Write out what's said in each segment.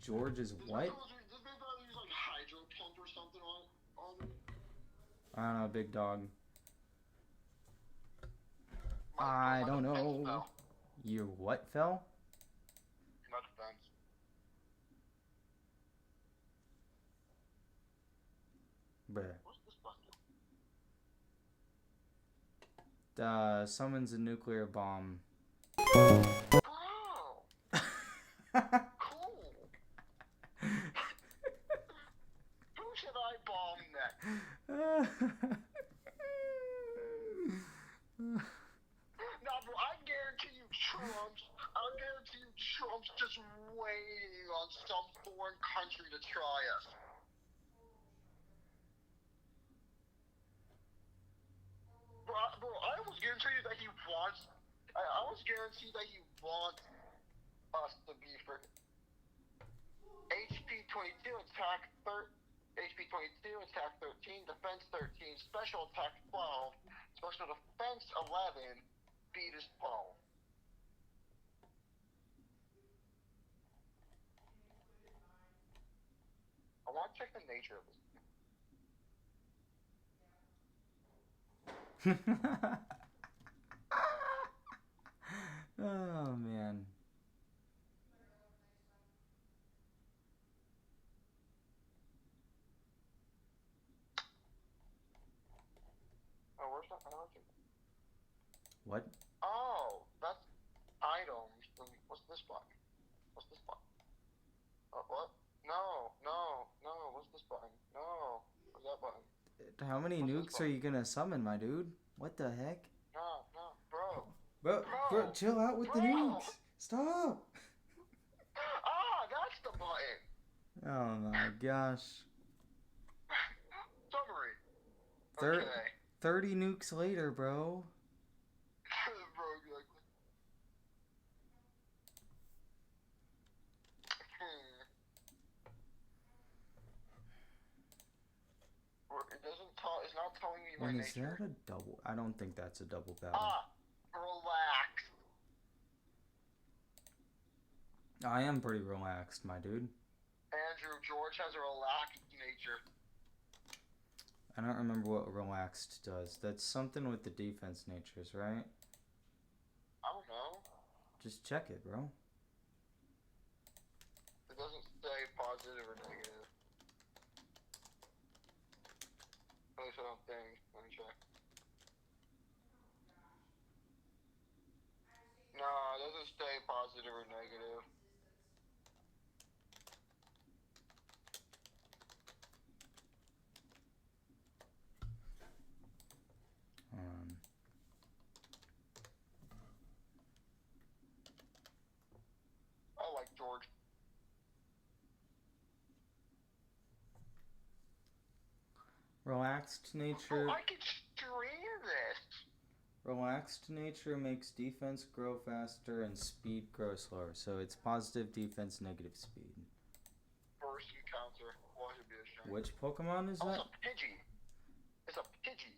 George is what? Did they not use like hydro pump or something on me? I don't know, big dog. I My don't defense know. fell. Your what fell? My defense. Bruh. What's this button? Summons a nuclear bomb. Bro! Cool! Who should I bomb next? Nah, bro, I guarantee you Trump's just waiting on some foreign country to try us. Bro, I almost guarantee you that he wants. I almost guarantee that he wants us to be for HP 22 attack HP 22 attack 13, defense 13, special attack 12, special defense 11, speed is 12. I want to check the nature of this. Oh man. Oh, where's that? What? Oh, that's items. What's this button? What's this button? What? No. What's this button? No. What's that button? How many What's this nukes are button? you gonna summon, my dude? What the heck? No, bro. Bro, chill out with the Bro! nukes. Stop. Ah, that's the button. Oh my gosh. Summary. Thir- Okay. 30 nukes later, bro. Bro, like, it doesn't tell. It's not telling me my And is nature. that a double? I don't think that's a double battle. Ah, relax. I am pretty relaxed, my dude. Andrew, George has a relaxed nature. I don't remember what relaxed does. That's something with the defense natures, right? I don't know. Just check it, bro. It doesn't say positive or negative. At least I don't think. Let me check. No, it doesn't say positive or negative. Um, I like George. relaxed nature. Oh, I can stream this. Relaxed nature makes defense grow faster and speed grow slower. So it's positive defense, negative speed. First encounter. Why should be a shame? Which Pokemon is Oh, that? it's a Pidgey. It's a Pidgey.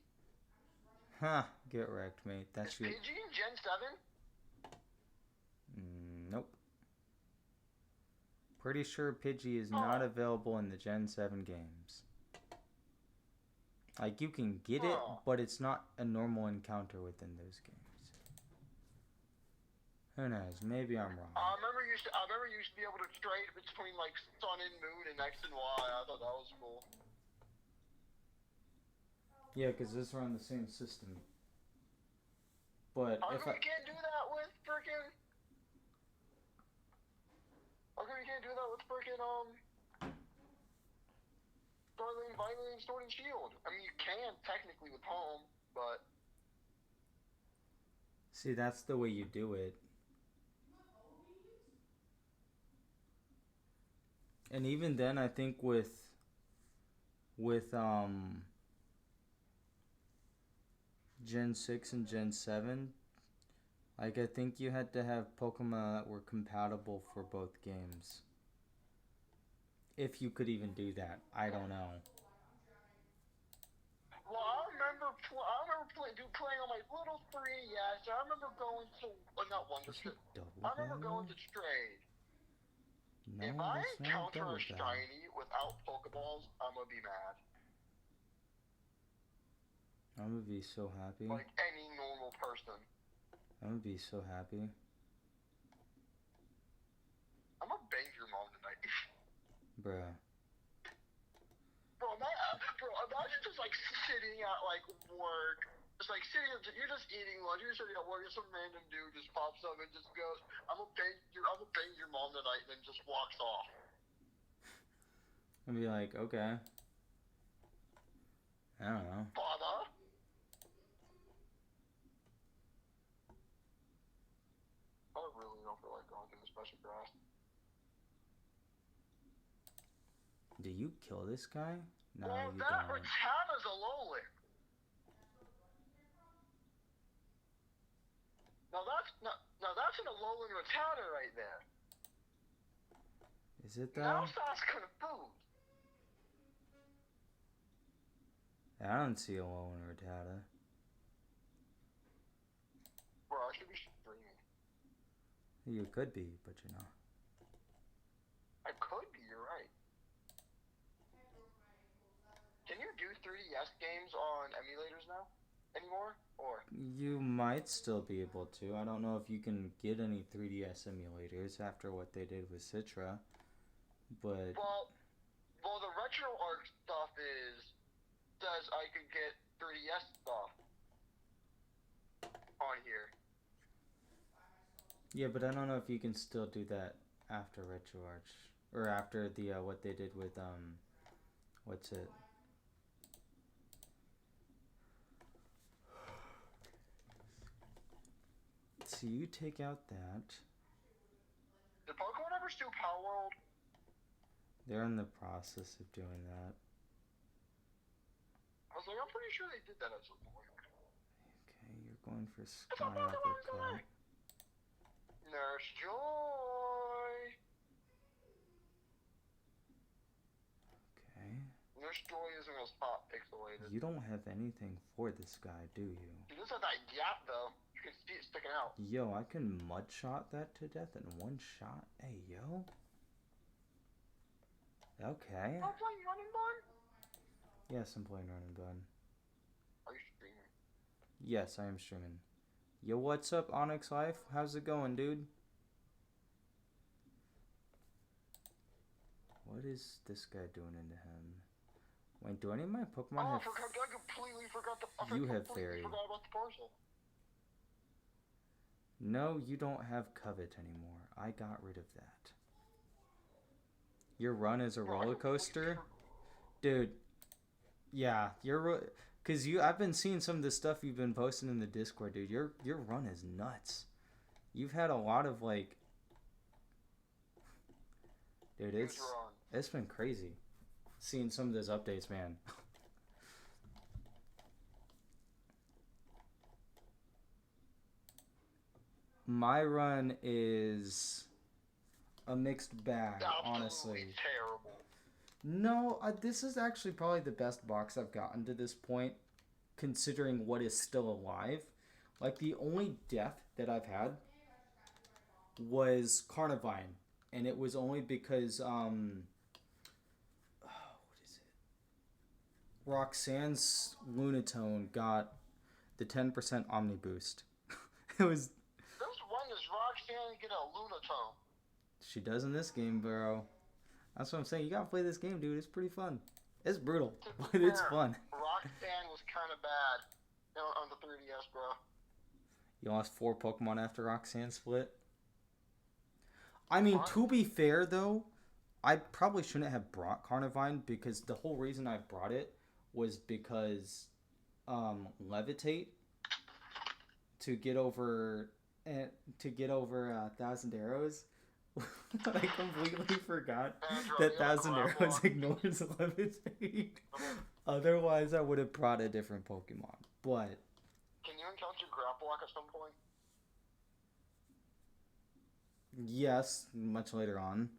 Huh, get wrecked, mate. That's Is your... Pidgey in Gen 7? Nope. Pretty sure Pidgey is not available in the Gen 7 games. Like, you can get it, but it's not a normal encounter within those games. Who knows? Maybe I'm wrong. I remember you used to be able to trade between like Sun and Moon and X and Y. I thought that was cool. Yeah, because those are on the same system. But How if come you can't do that with freaking? How come you can't do that with freaking Starling, Violet, and Sword and Shield? I mean, you can technically with Home, but see, that's the way you do it. And even then, I think with Gen 6 and Gen 7, like, I think you had to have Pokemon that were compatible for both games. If you could even do that. I don't know. well, I remember playing on my little 3DS. I remember going to not Wonder Is he Trade. double I remember battle? going to trade. No, If I that's not a encounter double a battle. shiny without Pokeballs, I'm gonna be mad. I'm gonna be so happy. Like any normal person. I'm gonna be so happy. I'm gonna bang your mom tonight. Bruh. Bro, imagine just like sitting at like work. Just like sitting, you're just eating lunch, you're sitting at work, and some random dude just pops up and just goes, I'm gonna bang your mom tonight, and then just walks off. I'd be like, okay. I don't know. Father? I really don't feel like going through the special grass. Do you kill this guy? No, Well, you that don't. Rattata's a Alolan. Now that's an Alolan Rattata right there. Is it though? Now that's confused. I don't see a low in Rattata. Bro, I should be streaming. You could be, but you're not. I could be, you're right. Can you do 3DS games on emulators now? Anymore? Or? You might still be able to. I don't know if you can get any 3DS emulators after what they did with Citra. But Well, the RetroArch stuff says I could get 3DS stuff on here. yeah, but I don't know if you can still do that after RetroArch or after the what they did with what's it? So you take out that. Did Pokemon ever sue Power World? They're in the process of doing that. I was like, I'm pretty sure they did that at some point. Okay, you're going for Sky Uppercut. Nurse Joy! Okay. Nurse Joy isn't as pop pixelated. You don't have anything for this guy, do you? He does have that gap though. You can see it sticking out. Yo, I can mud shot that to death in one shot. Hey, yo. Okay. Are you playing Running Bun? Yes, I'm playing Run and Bun. Are you streaming? Yes, I am streaming. Yo, what's up, Onyx Life? How's it going, dude? What is this guy doing into him? Wait, do any of my Pokemon have... I completely forgot You have Fairy. forgot about the parcel. No, you don't have Covet anymore. I got rid of that. Your run is a roller coaster? Dude. Yeah, because I've been seeing some of the stuff you've been posting in the Discord, dude. Your run is nuts. You've had a lot of like... Dude, it's been crazy. Seeing some of those updates, man. My run is a mixed bag, honestly. Terrible. No, this is actually probably the best box I've gotten to this point, considering what is still alive. Like, the only death that I've had was Carnivine, and it was only because, what is it? Roxanne's Lunatone got the 10% Omni Boost. It was... When does Roxanne get a Lunatone? She does in this game, bro. That's what I'm saying. You gotta play this game, dude. It's pretty fun. It's brutal, but it's fun. Roxanne was kind of bad on the 3DS, bro. You lost 4 Pokemon after Roxanne split. I mean, to be fair, though, I probably shouldn't have brought Carnivine because the whole reason I brought it was because Levitate to get over 1,000 Arrows. I completely forgot that 1,000 Arrows ignores Levitate. Otherwise, I would have brought a different Pokemon. But can you encounter Graplock at some point? Yes, much later on.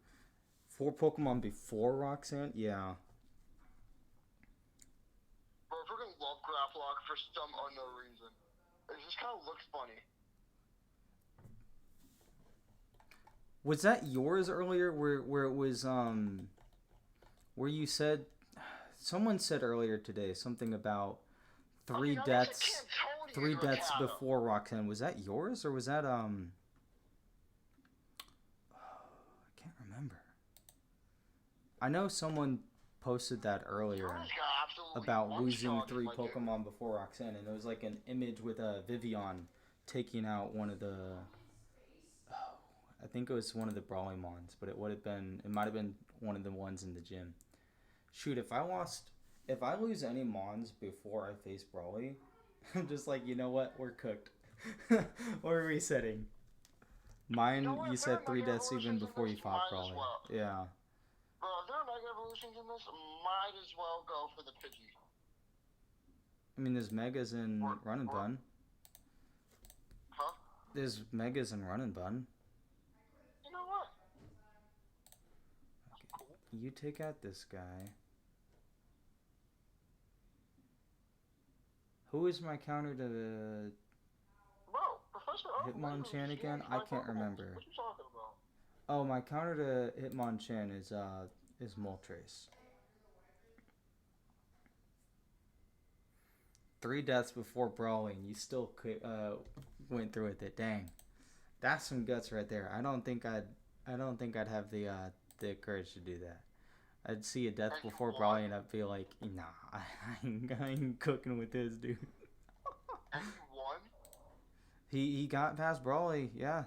4 Pokemon before Roxanne? Yeah. Bro, I freaking love Graplock for some unknown reason. It just kind of looks funny. Was that yours earlier where it was where you said someone said earlier today something about Okay, three now that's a deaths Cantonian three deaths Ricardo. before Roxanne. Was that yours or was that I can't remember. I know someone posted that earlier Yours got absolutely about losing munchkins, three my dude. Pokemon before Roxanne, and it was like an image with a Vivian taking out one of the. Oh, I think it was one of the Brawlymons, but it would have been. It might have been one of the ones in the gym. Shoot, if I lose any Mons before I face Brawly, I'm just like, you know what? We're cooked. We're resetting. You know Mine, what? you If there are said three Mega deaths even Evolutions in before this, you you fought might as Brawly. well. Yeah. Bro, if there are Mega Evolutions in this, might as well go for the Pidgey. I mean, there's Megas in Run and Bun. Huh? There's Megas in Run and Bun. You know what? That's Okay. cool. You take out this guy. Who is my counter to Bro, Professor Oak Hitmonchan again? changed I my can't Pokemon. remember. What you talking about? Oh, my counter to Hitmonchan is Moltres. 3 deaths before brawling. You still went through with it. Dang, that's some guts right there. I don't think I'd have the courage to do that. I'd see a death And you before won. brawling and I'd be like, nah, I ain't cooking with this dude. And you won? He got past Brawly, yeah.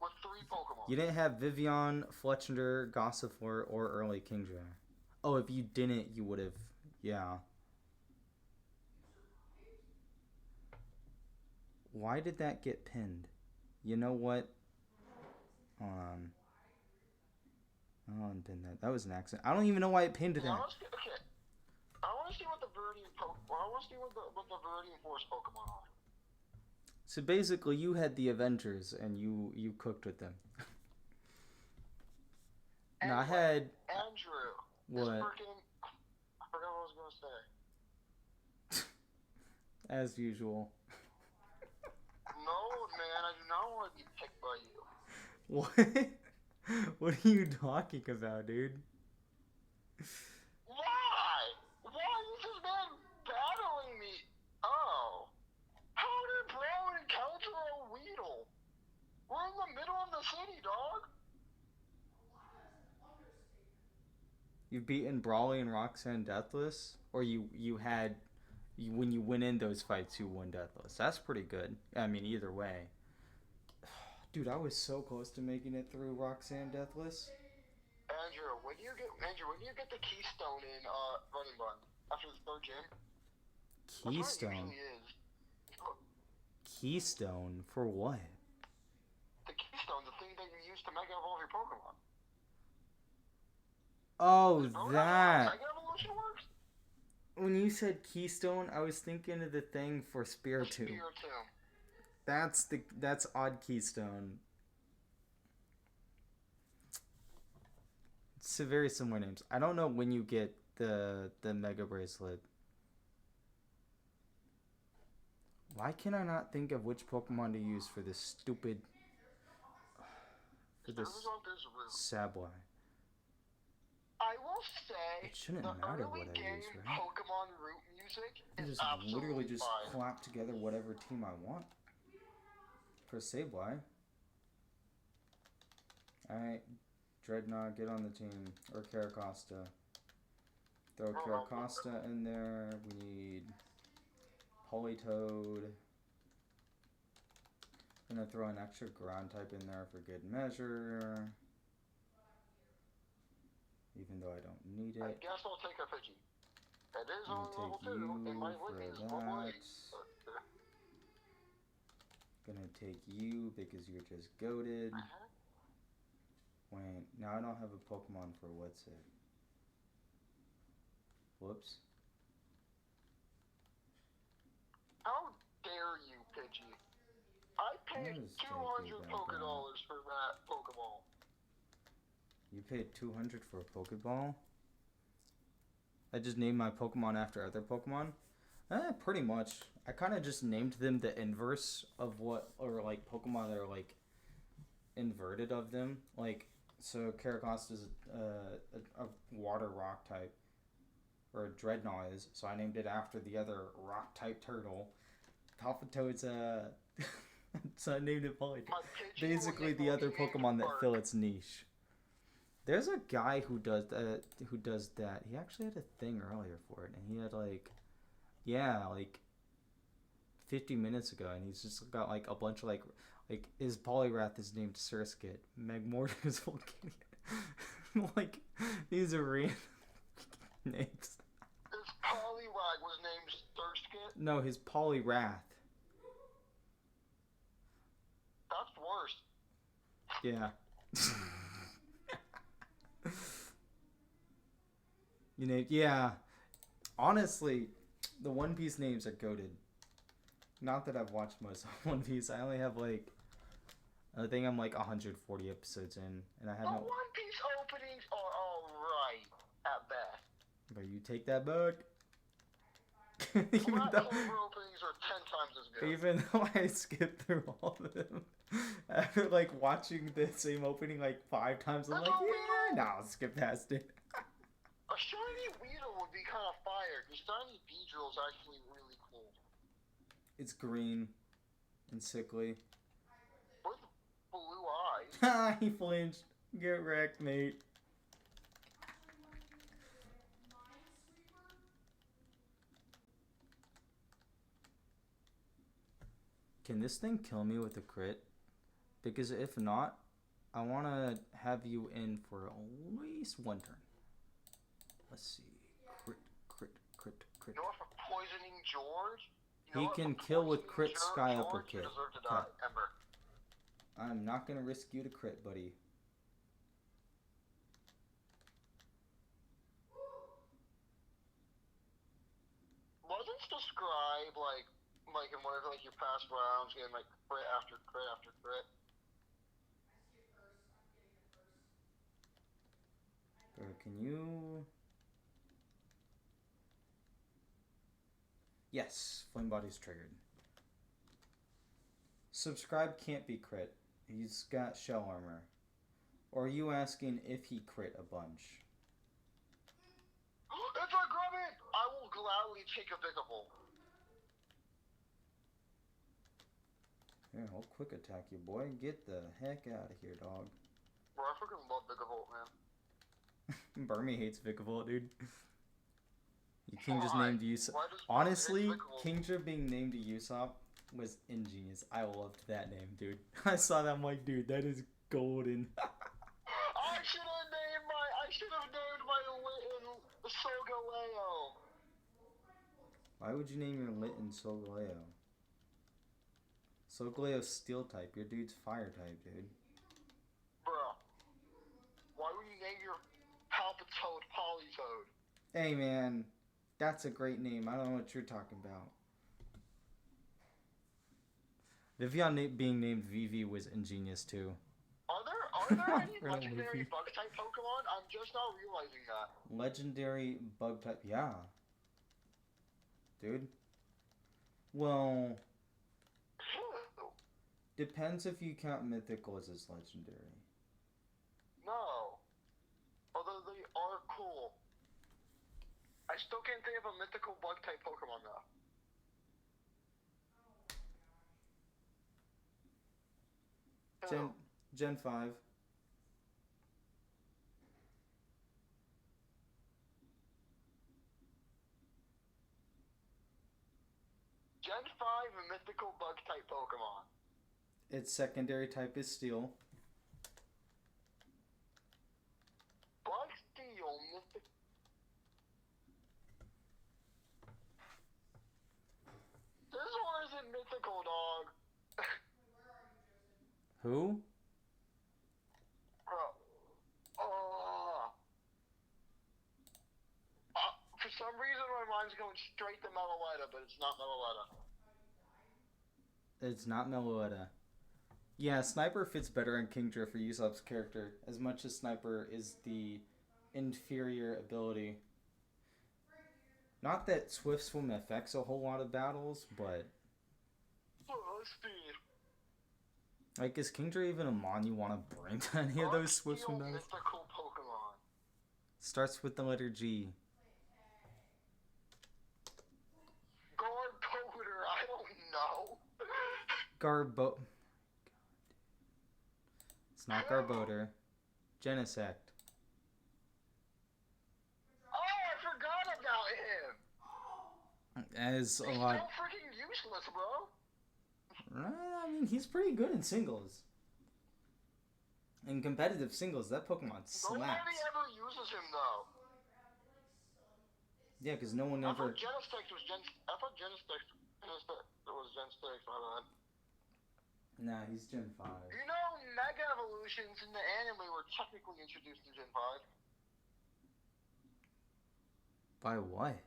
With 3 Pokemon. You didn't have Vivian, Fletchinder, Gossifleur, or early Kingdra. Oh, if you didn't, you would have, yeah. Why did that get pinned? You know what? Hold on. I'll unpin that. That was an accident. I don't even know why it pinned that. Okay. I want to see what the Viridian I want to see what the Viridian Force Pokemon are. So basically, you had the Avengers and you cooked with them. Anyway, No, I had Andrew. what? Freaking, I forgot what I was gonna say. As usual. No, man, I do not want to be picked by you. What? What are you talking about, dude? Why? Why is this man battling me? Oh. How did Brown encounter a Weedle? We're in the middle of the city, dog. You've beaten Brawly and Roxanne Deathless? Or when you win in those fights, you won Deathless. That's pretty good. I mean, either way. Dude, I was so close to making it through Roxanne Deathless. Andrew, when do you get the Keystone in Running Bun after the 3rd gym? Keystone? Keystone? For what? The Keystone, the thing that you use to Mega Evolve your Pokemon. Oh, that. Mega Evolution works? When you said Keystone, I was thinking of the thing for Spiritomb. That's Odd Keystone. It's very similar names. I don't know when you get the Mega Bracelet. Why can I not think of which Pokemon to use for this stupid Sableye? I will say It shouldn't the matter early what I game use, right? Pokemon root music I is just absolutely literally just fire. clap together whatever team I want for Sableye. Alright, Dreadnought, get on the team. Or Caracosta. Throw Caracosta in there. We need Politoed. Gonna throw an extra ground type in there for good measure. Even though I don't need it. I guess I'll take a Pidgey. It is I'm only level 2. It might win me as level 8. Gonna take you because you're just goated. Wait, now I don't have a Pokemon for what's it? Whoops. How dare you, Pidgey? I paid 200 Pokédollars for that Pokeball. You paid 200 for a Pokeball? I just named my Pokemon after other Pokemon? Pretty much. I kind of just named them the inverse of what, or like Pokemon that are like inverted of them. Like, so Caracost is a water rock type, or a Dreadnought is. So I named it after the other rock type turtle. Palpitoad's so I named it Polytoad. Basically, the other Pokemon that fill its niche. There's a guy who does that. Who does that? He actually had a thing earlier for it, and he had like, yeah, like 50 minutes ago, and he's just got like a bunch of like his Poliwrath is named Surskit, Magmortar is Volcanion. Like, these are random names. His Poliwag was named Surskit? No, his Poliwrath. That's worse. Yeah. You know, yeah. Honestly, the One Piece names are goated. Not that I've watched most of One Piece. I only have like, I think I'm like 140 episodes in, and I haven't. The One Piece openings are alright at best. But you take that back. Even though openings are 10 times as good. Even though I skipped through all of them, after like watching the same opening like 5 times, I'm like, yeah, nah, I'll skip past it. A shiny Weedle would be kind of fire, because shiny Beedrill is actually really cool. It's green and sickly. With blue eyes. Ha! He flinched. Get wrecked, mate. Can this thing kill me with a crit? Because if not, I want to have you in for at least one turn. Let's see. Crit. You know, for poisoning George? He can kill with crit Sky Uppercut. You deserve to die, Ember. I'm not going to risk you to crit, buddy. Wasn't Describe like in one of like your past rounds getting like crit after crit after crit? Can you... Yes, Flame Body's triggered. Subscribe can't be crit. He's got shell armor. Or are you asking if he crit a bunch? It's a Grubbin! I will gladly take a Vigavolt. Yeah, I'll quick attack you, boy. Get the heck out of here, dog. Bro, I freaking love Vigavolt, man. Burmy hates Vikavolt, dude. King just named Usopp. Honestly, Kingdra being named Usopp was ingenious. I loved that name, dude. I saw that, I'm like, dude, that is golden. I should have named my Litten Solgaleo. Why would you name your Litten Solgaleo? Solgaleo's steel type. Your dude's fire type, dude. Bruh. Why would you name your Palpitoad Polytoad? Hey, man. That's a great name. I don't know what you're talking about. Vivian being named Vivi was ingenious too. Are there any legendary bug type Pokemon? I'm just now realizing that. Legendary bug type, yeah. Dude. Well, depends if you count mythicals as legendary. No. Although they are cool. I still can't think of a mythical bug type Pokemon though. Gen 5. Gen 5 mythical bug type Pokemon. Its secondary type is steel. Bug Steel mythic. This one isn't mythical, dog. Who? Bro. For some reason my mind's going straight to Meloetta, but it's not Meloetta. It's not Meloetta. Yeah, Sniper fits better in Kingdra for Usopp's character, as much as Sniper is the inferior ability. Not that Swift Swim affects a whole lot of battles, but... Oh, speed. Like, is Kingdra even a mon you want to bring to any of Dark those Swift Steel Swim battles? mythical Pokemon. Starts with the letter G. Garboder, I don't know. Garbo. It's not Garbodor. Genesect. Oh, I forgot about him. As a He's lot. so freaking useless, bro. I mean, he's pretty good in singles. In competitive singles, that Pokemon slaps. Nobody ever uses him though. Yeah, because no one I ever. thought Genesect was Gen. I thought Genesect was Gen 6. My bad. Nah, he's Gen 5. You know, Mega Evolutions in the anime were technically introduced in Gen 5. By what?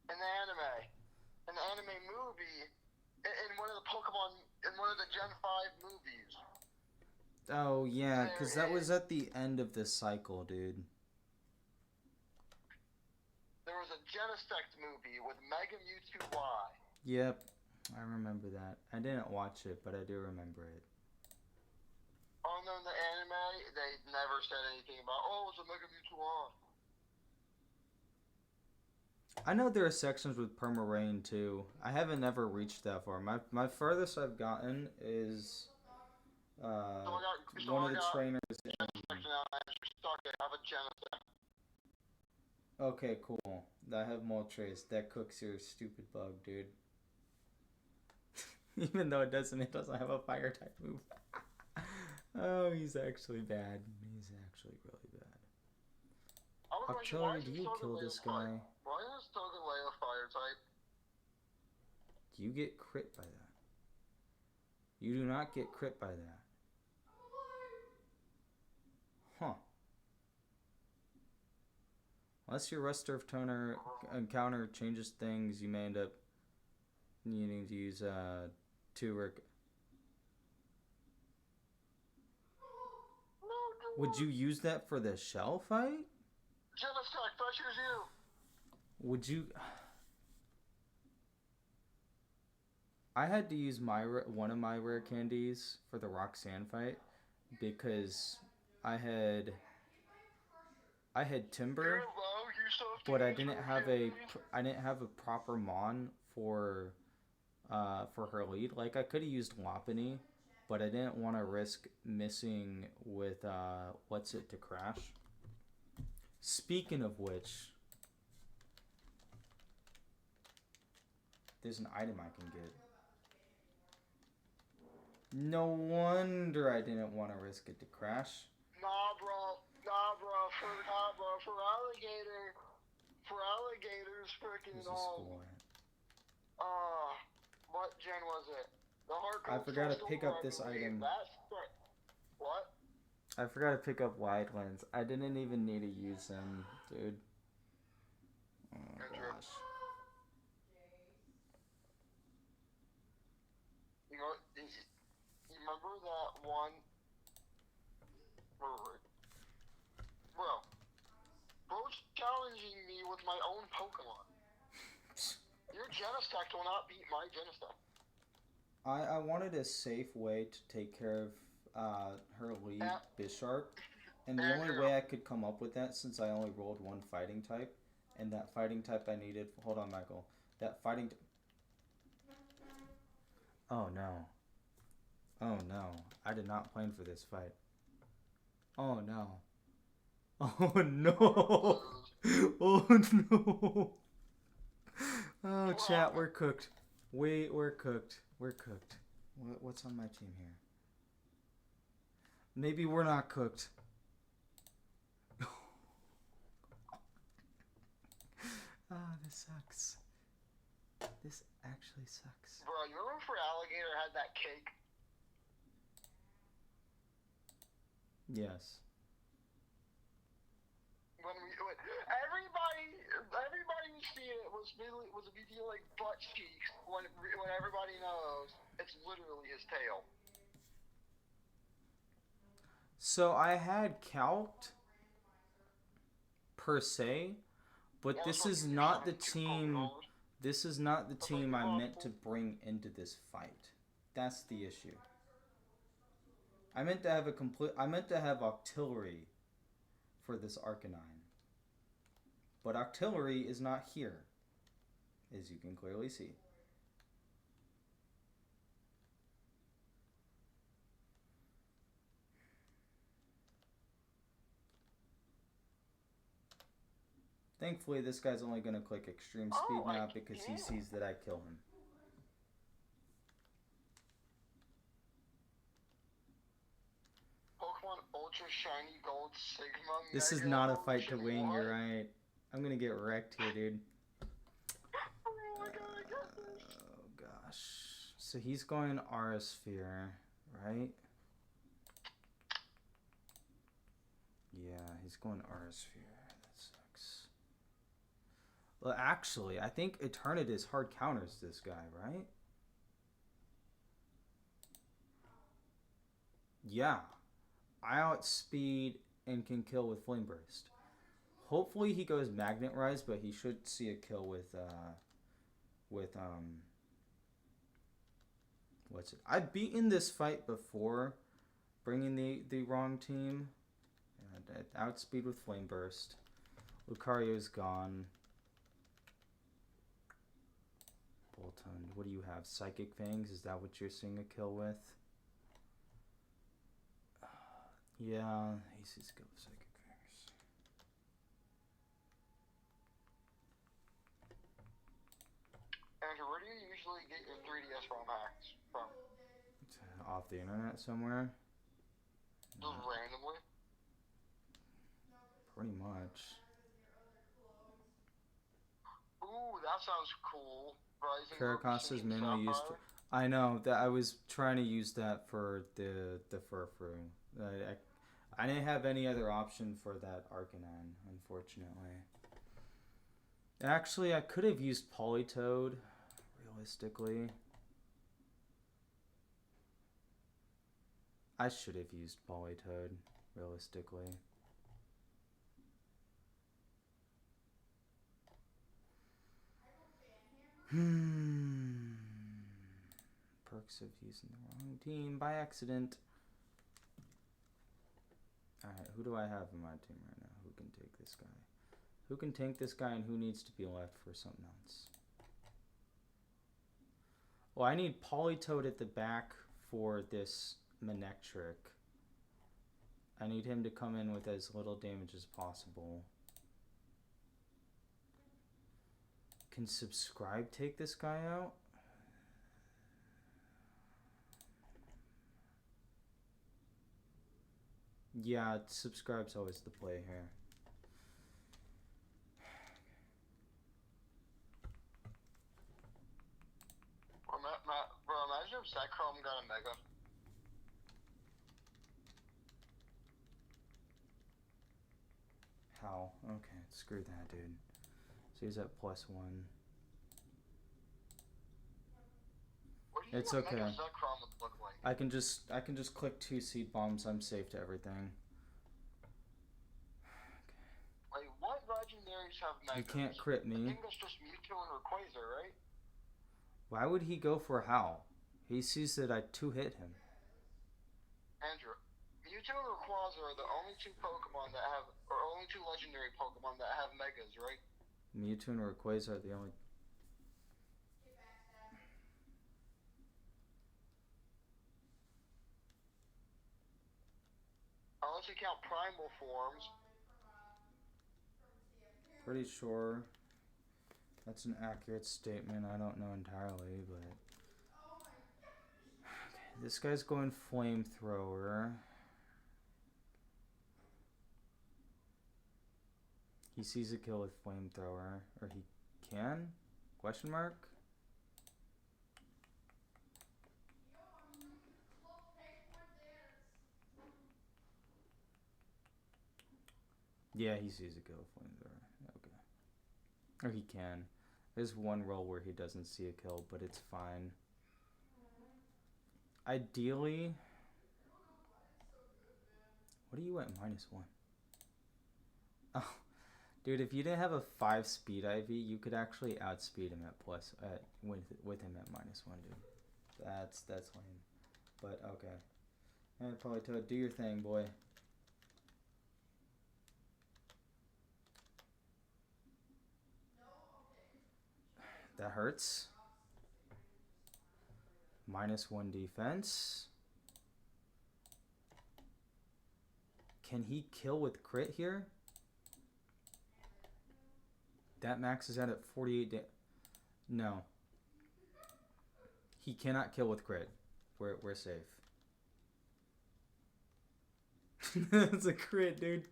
In the anime movie, in one of the Pokemon, in one of the Gen 5 movies. Oh, yeah, because that was at the end of this cycle, dude. There was a Genesect movie with Mega Mewtwo Y. Yep, I remember that. I didn't watch it, but I do remember it. Oh no, in the anime, they never said anything about, oh, it's a Mega Mewtwo Y. I know there are sections with Permarain, too. I haven't ever reached that far. My furthest I've gotten is one of the trainers. I have a Genesect. Okay, cool. I have Moltres. That cooks your stupid bug, dude. Even though it doesn't have a fire type move. Oh, he's actually bad. He's actually really bad. Octillery, do you kill this guy? Why is Togedemae a fire type? You get crit by that. You do not get crit by that. Huh. Unless your Restorf Toner encounter changes things, you may end up needing to use Turek. Would you use that for the shell fight? Genesect, I choose you. Would you? I had to use one of my rare candies for the Roxanne fight because I had Timber, but I didn't have a proper mon for her lead. Like, I could have used Lopunny, but I didn't want to risk missing with what's it to crash. Speaking of which, there's an item I can get. No wonder I didn't want to risk it to crash. Nah, bro. For alligators, freaking what gen was it? The hardcore. I forgot to pick up this item. What? I forgot to pick up Wildlands. I didn't even need to use them, dude. Oh gosh. You remember that one? Bro's challenging me with my own Pokemon. Your Genesect will not beat my Genesect. I wanted a safe way to take care of her lead, Bisharp. And the only way I could come up with that, since I only rolled one fighting type, and that fighting type I needed... Hold on, Michael. That fighting... Oh, no. Oh, no. I did not plan for this fight. Oh, no. Oh, no. Oh, no. Oh, chat, we're cooked. We're cooked. We're cooked. What's on my team here? Maybe we're not cooked. This sucks. This actually sucks. Bro, you remember for Alligator had that cake? Yes. When everybody who's seen it was feeling like butt cheeks when everybody knows it's literally his tail. So I had calced per se, but this is not the team. This is not the team I meant to bring into this fight. That's the issue. I meant to have artillery for this Arcanine. But artillery is not here, as you can clearly see. Thankfully, this guy's only going to click extreme speed now because he sees that I kill him. Pokemon Ultra Shiny Gold Sigma. This is not a fight to win, you're right. I'm going to get wrecked here, dude. Oh my god, I got this. Oh gosh. So he's going Aura Sphere, right? Yeah, he's going Aura Sphere. That sucks. Well, actually, I think Eternatus hard counters this guy, right? Yeah. I outspeed and can kill with Flame Burst. Hopefully he goes Magnet Rise, but he should see a kill with what's it? I've beaten this fight before, bringing the wrong team. And outspeed with Flame Burst. Lucario's gone. Boltund, what do you have? Psychic Fangs? Is that what you're seeing a kill with? Yeah, he sees a kill with Psychic Fangs. Andrew, where do you usually get your 3DS ROM hacks from? Off the internet somewhere? Just randomly? Pretty much. Ooh, that sounds cool. Caracasta's mainly used for... I know, that I was trying to use that for the Furfrou. I didn't have any other option for that Arcanine, unfortunately. Actually, I could have used Politoed, realistically. I should have used Politoed, realistically. Perks of using the wrong team by accident. Alright, who do I have in my team right now? Who can take this guy? Who can tank this guy and who needs to be left for something else? Well, I need Politoed at the back for this Manectric. I need him to come in with as little damage as possible. Can Subscribe take this guy out? Yeah, Subscribe's always the play here. Bro, imagine if Zekrom got a Mega. How? Okay, screw that, dude. So he's at +1. What do you It's think okay. Mega Zekrom would look like? I can just click 2 Seed Bombs. I'm safe to everything. Like, what legendaries have Megas? You can't crit me. I think that's just Mewtwo and Rayquaza, right? Why would he go for Howl? He sees that I 2-hit him. Andrew, Mewtwo and Rayquaza are the only two Pokemon that have, or only two legendary Pokemon that have Megas, right? Mewtwo and Rayquaza are the only... Unless you count Primal forms. Pretty sure that's an accurate statement. I don't know entirely, but... Okay, this guy's going Flamethrower. He sees a kill with Flamethrower. Or he can? Question mark? Yeah, he sees a kill with Flamethrower. Okay. Or he can. There's one roll where he doesn't see a kill, but it's fine. Ideally... What are you at -1? Oh. Dude, if you didn't have a 5 speed IV, you could actually outspeed him at with him at -1, dude. That's lame. But okay. Alright, Politoad, do your thing, boy. That hurts. -1 defense. Can he kill with crit here? That maxes out at 48 No. He cannot kill with crit. We're safe. That's a crit, dude.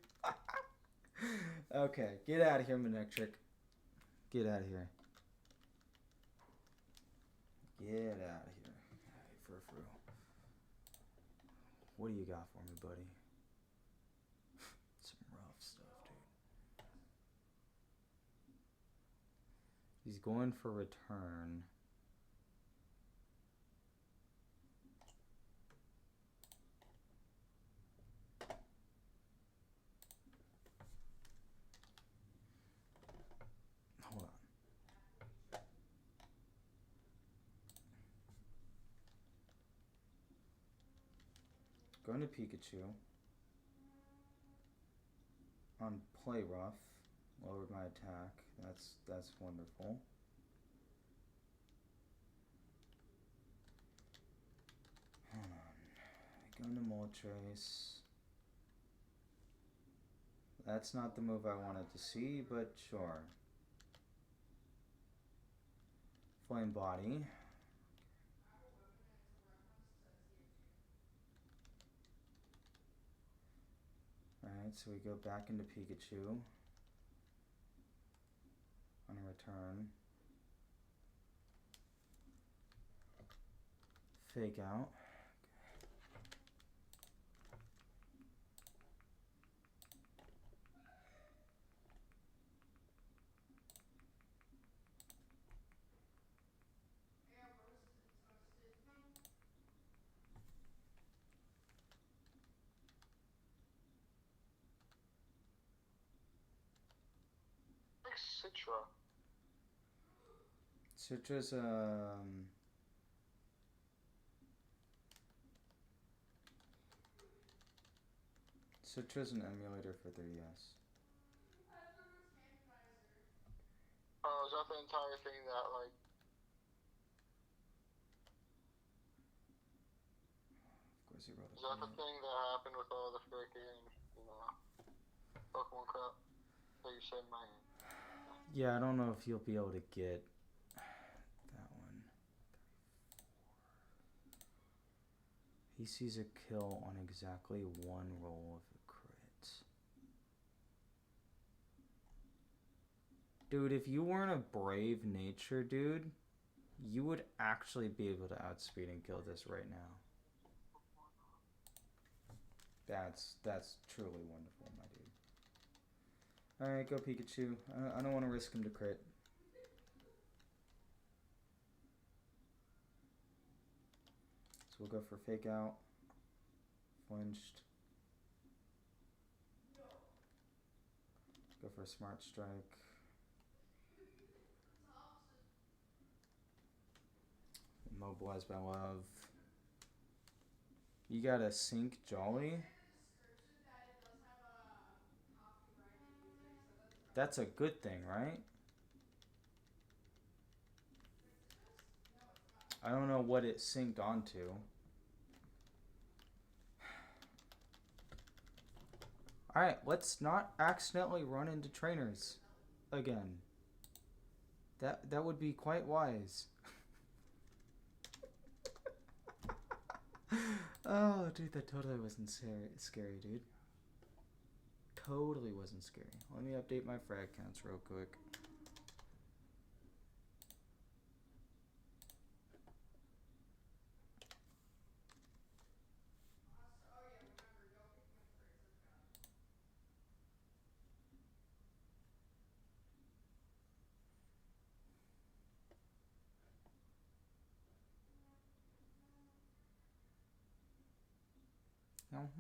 Okay, get out of here, Manectric. Get out of here. Get out of here. Hey, Furfru. What do you got for me, buddy? Some rough stuff, dude. He's going for return. Hold on. Going to Pikachu. On Play Rough. Lowered my attack. That's wonderful. Hold on. Going to Moltres. That's not the move I wanted to see, but sure. Flame Body. Alright, so we go back into Pikachu. On a return. Fake out. Citra. Citra's Citra's an emulator for 3DS. Oh, is that the entire thing that, like... Of course he wrote it. Is that the thing that happened with all the freaking, Pokemon crap that you said, man? Yeah, I don't know if you'll be able to get that one. He sees a kill on exactly one roll of a crit. Dude, if you weren't a brave nature, dude, you would actually be able to outspeed and kill this right now. That's truly wonderful, my dude. Alright, go Pikachu. I don't want to risk him to crit. So we'll go for Fake Out. Flinched. Go for a Smart Strike. Immobilized by Love. You got a Sync Jolly? That's a good thing, right? I don't know what it synced onto. Alright, let's not accidentally run into trainers again. That would be quite wise. Oh, dude, that totally wasn't scary, dude. Totally wasn't scary. Let me update my frag counts real quick. No.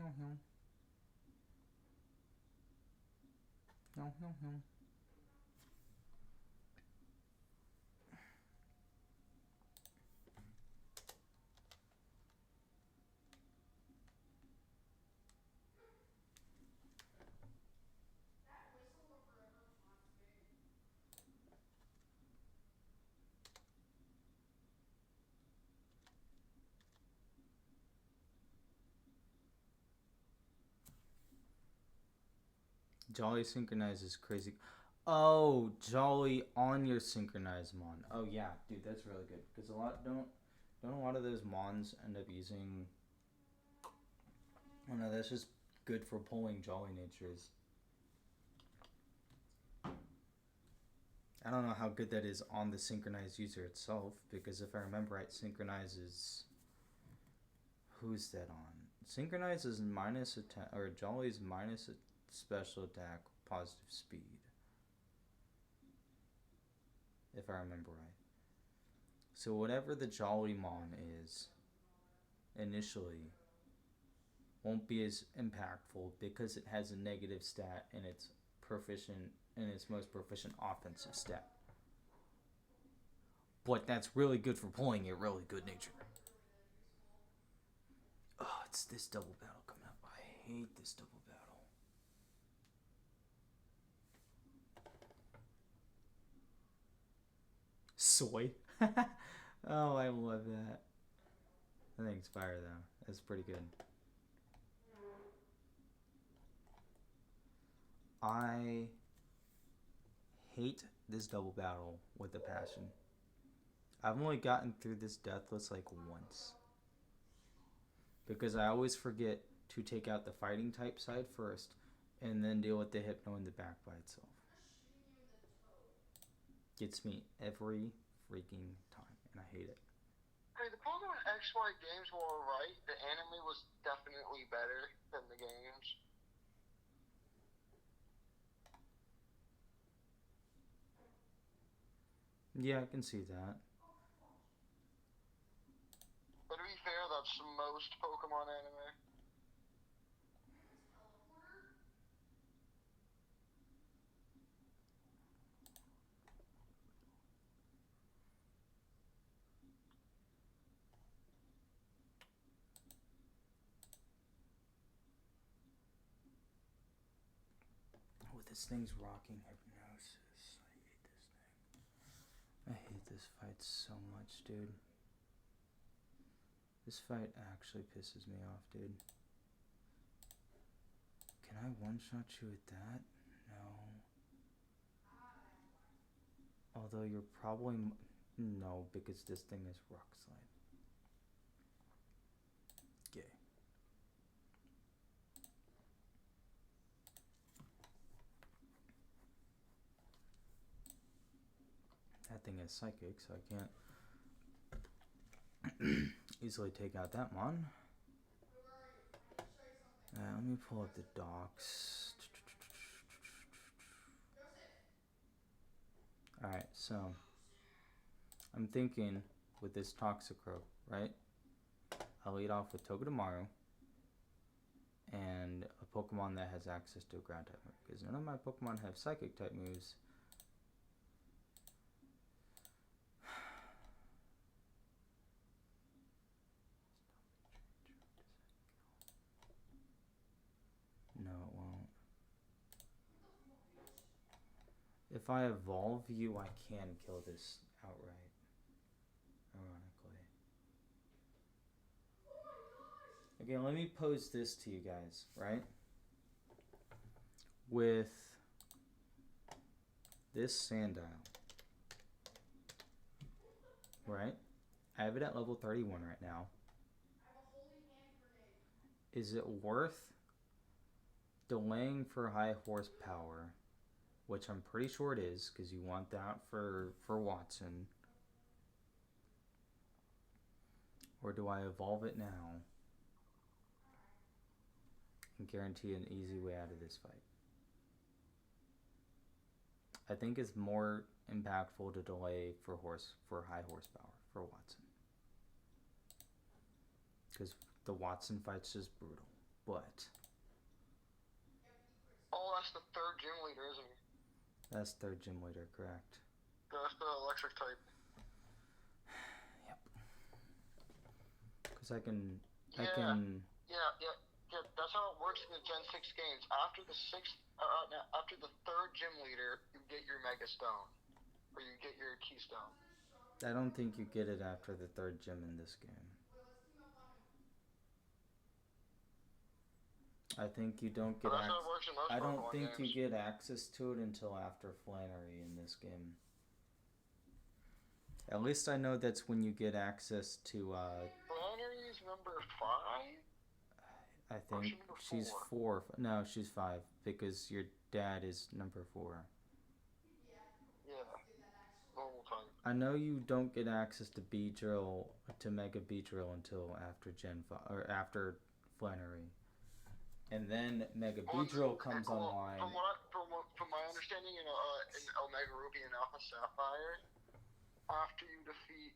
Jolly synchronized is crazy. Oh, Jolly on your synchronized mon. Oh yeah, dude, that's really good because don't a lot of those mons end up using. Oh no, that's just good for pulling Jolly natures. I don't know how good that is on the synchronized user itself because if I remember right, synchronizes. Who's that on? Synchronizes minus attack or Jolly's minus a special attack, positive speed. If I remember right. So whatever the Jolly Mon is, initially, won't be as impactful because it has a negative stat in its most proficient offensive stat. But that's really good for pulling a really good nature. Oh, it's this double battle coming up. I hate this double battle. Soy. Oh, I love that. I think it's fire though. That's pretty good. I hate this double battle with a passion. I've only gotten through this deathless like once. Because I always forget to take out the fighting type side first and then deal with the hypno in the back by itself. Gets me every freaking time, and I hate it. Hey, the Pokemon XY games were alright. The anime was definitely better than the games. Yeah, I can see that. But to be fair, that's most Pokemon anime. Oh, this thing's rocking hypnosis. I hate this thing. I hate this fight so much, dude. This fight actually pisses me off, dude. Can I one-shot you with that? No. Although you're probably... No, because this thing is rock slide. Gay. That thing is psychic, so I can't easily take out that mon. Let me pull up the docs. Alright, so I'm thinking with this Toxicroak, right? I'll lead off with Togedemaru and a Pokemon that has access to a ground type move. Because none of my Pokemon have psychic type moves. No, it won't. If I evolve you, I can kill this outright. Ironically. Okay, let me pose this to you guys, right? With this Sandile, right? I have it at level 31 right now. Is it worth delaying for high horsepower, which I'm pretty sure it is, because you want that for Watson? Or do I evolve it now and guarantee an easy way out of this fight? I think it's more impactful to delay for high horsepower for Watson. Because the Watson fight's just brutal. But Oh, that's the third gym leader, isn't he? That's third gym leader, correct. That's the electric type. Yep. Because I can... Yeah, that's how it works in the Gen 6 games. After the third gym leader, you get your Mega Stone. Or you get your Keystone. I don't think you get it after the third gym in this game. I think you don't But get that's how it works in most I don't Pokemon think you games. get access to it until after Flannery in this game. At least I know that's when you get access to. Flannery's number 5? I Or is think she number she's 4? 4. No, she's 5 because your dad is number 4. Yeah. Normal time. I know you don't get access to Mega Beedrill until after or after Flannery. And then Mega Beedrill comes online. From my understanding in Omega Ruby and Alpha Sapphire, after you defeat,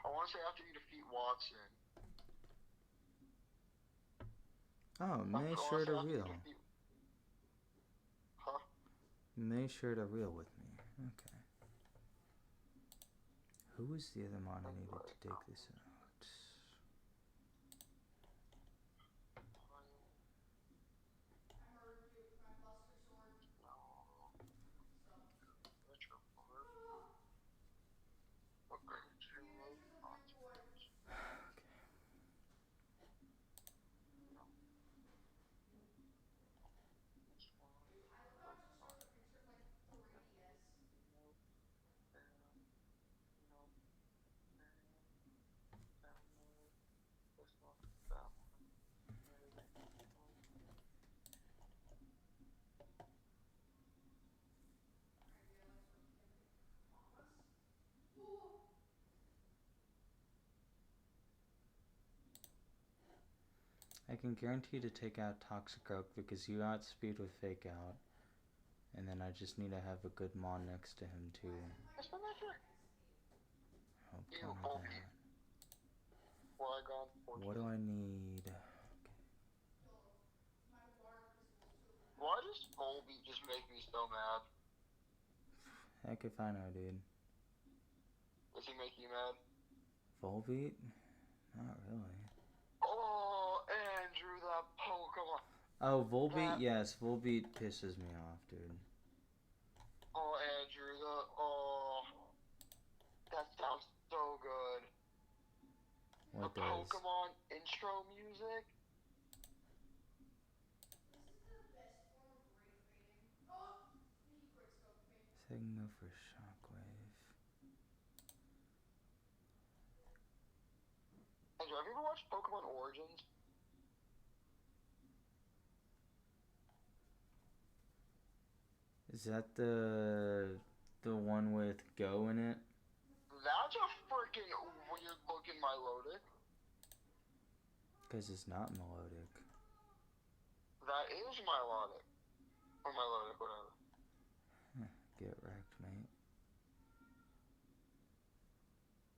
I want to say after you defeat Watson. Oh, May shared a reel. Huh? May shared a reel with me. Okay. Who was the other mon I needed to take this out? I can guarantee to take out Toxic because you outspeed with Fake Out. And then I just need to have a good mon next to him too. Oh, what do I need? Why does Volbeat just make me so mad? Heck if I know, dude. Does he make you mad? Volbeat? Not really. Oh, Andrew, that Pokemon. Oh, Volbeat? Yes, Volbeat pisses me off, dude. Oh, Andrew, that sounds so good. What the does? Pokemon intro music. Signal for Shockwave. Andrew, have you ever watched Pokemon Origins? Is that the one with Go in it? That's a freaking weird looking Milotic. Because it's not melodic. That is Milotic. Or Milotic, whatever. Get wrecked, mate.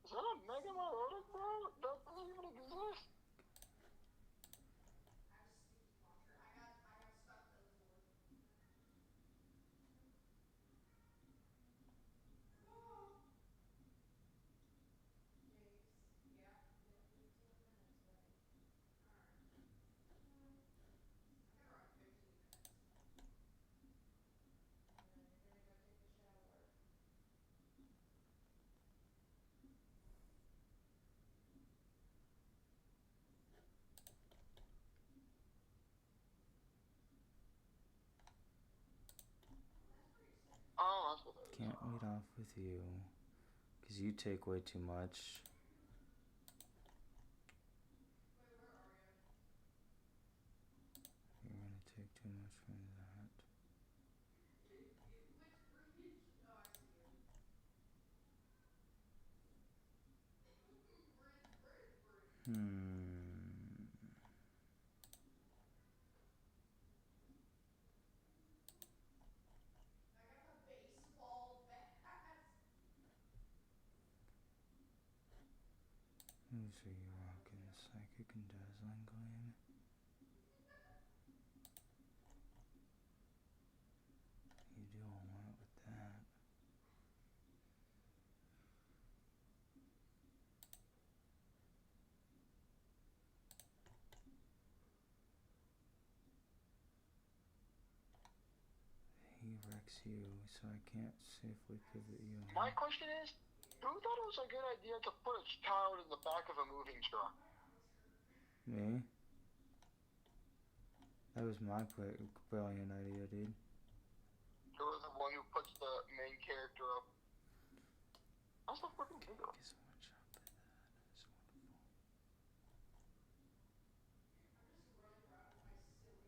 Is that a Mega Milotic, bro? That doesn't even exist. Oh, that's what that is. Can't lead off with you. Because you take way too much. You're going to take too much from that. Moves are you rocking? Psychic and Dazzling Gleam? You do a lot with that. He wrecks you, so I can't safely pivot you. My question is, who thought it was a good idea to put a child in the back of a moving truck? Me? That was my brilliant idea, dude. It was the one who puts the main character up. That's so freaking good.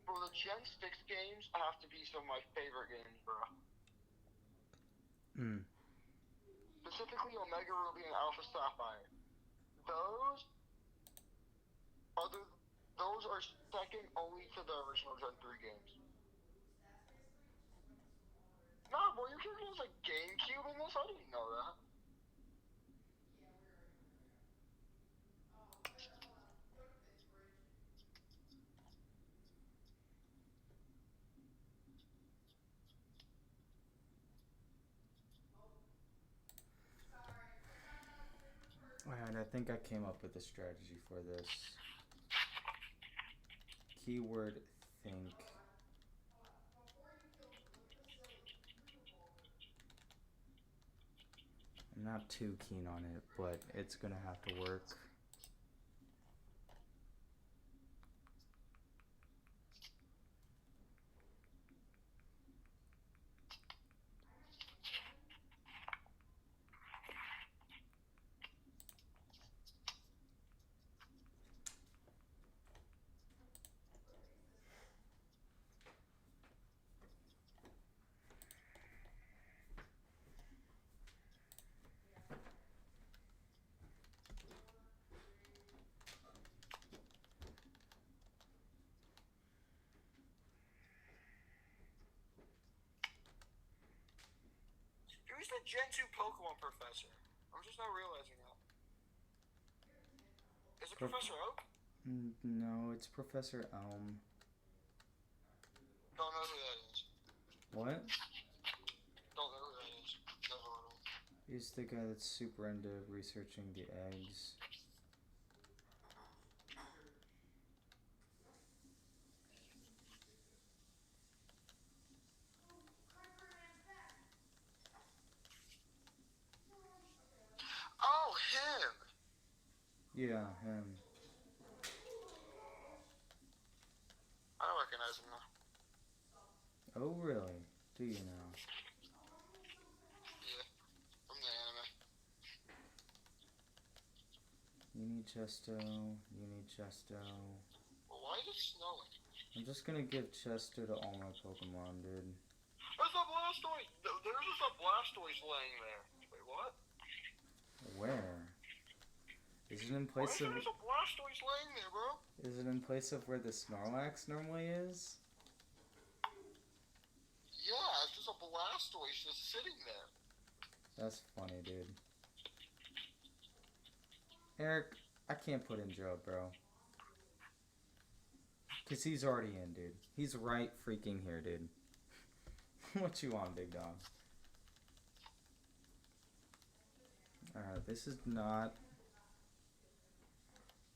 For the Gen 6 games have to be some of my favorite games, bro. Specifically Omega Ruby and Alpha Sapphire. Those those are second only to the original Gen 3 games. Nah, bro, you can use like GameCube in this? I didn't know that. Alright, I think I came up with a strategy for this. Keyword think. I'm not too keen on it, but it's gonna have to work. Who's the Gen 2 Pokemon professor? I'm just not realizing that. Is it Professor Oak? No, it's Professor Elm. Don't know who that is. What? Don't know who that is. Never heard of him. He's the guy that's super into researching the eggs. Oh, him! Yeah, him. I don't recognize him now. Oh, really? Do you now? Yeah, from the anime. You need Chesto. You need Chesto. Well, why is it snowing? I'm just gonna give Chesto to all my Pokemon, dude. There's a Blastoise! There's just a Blastoise laying there. Wait, what? Where? Is it in place of... Why is there a Blastoise laying there, bro? Is it in place of where the Snorlax normally is? Yeah, it's just a Blastoise just sitting there. That's funny, dude. Eric, I can't put in Joe, bro. Because he's already in, dude. He's right freaking here, dude. What you want, big dog? Alright, this is not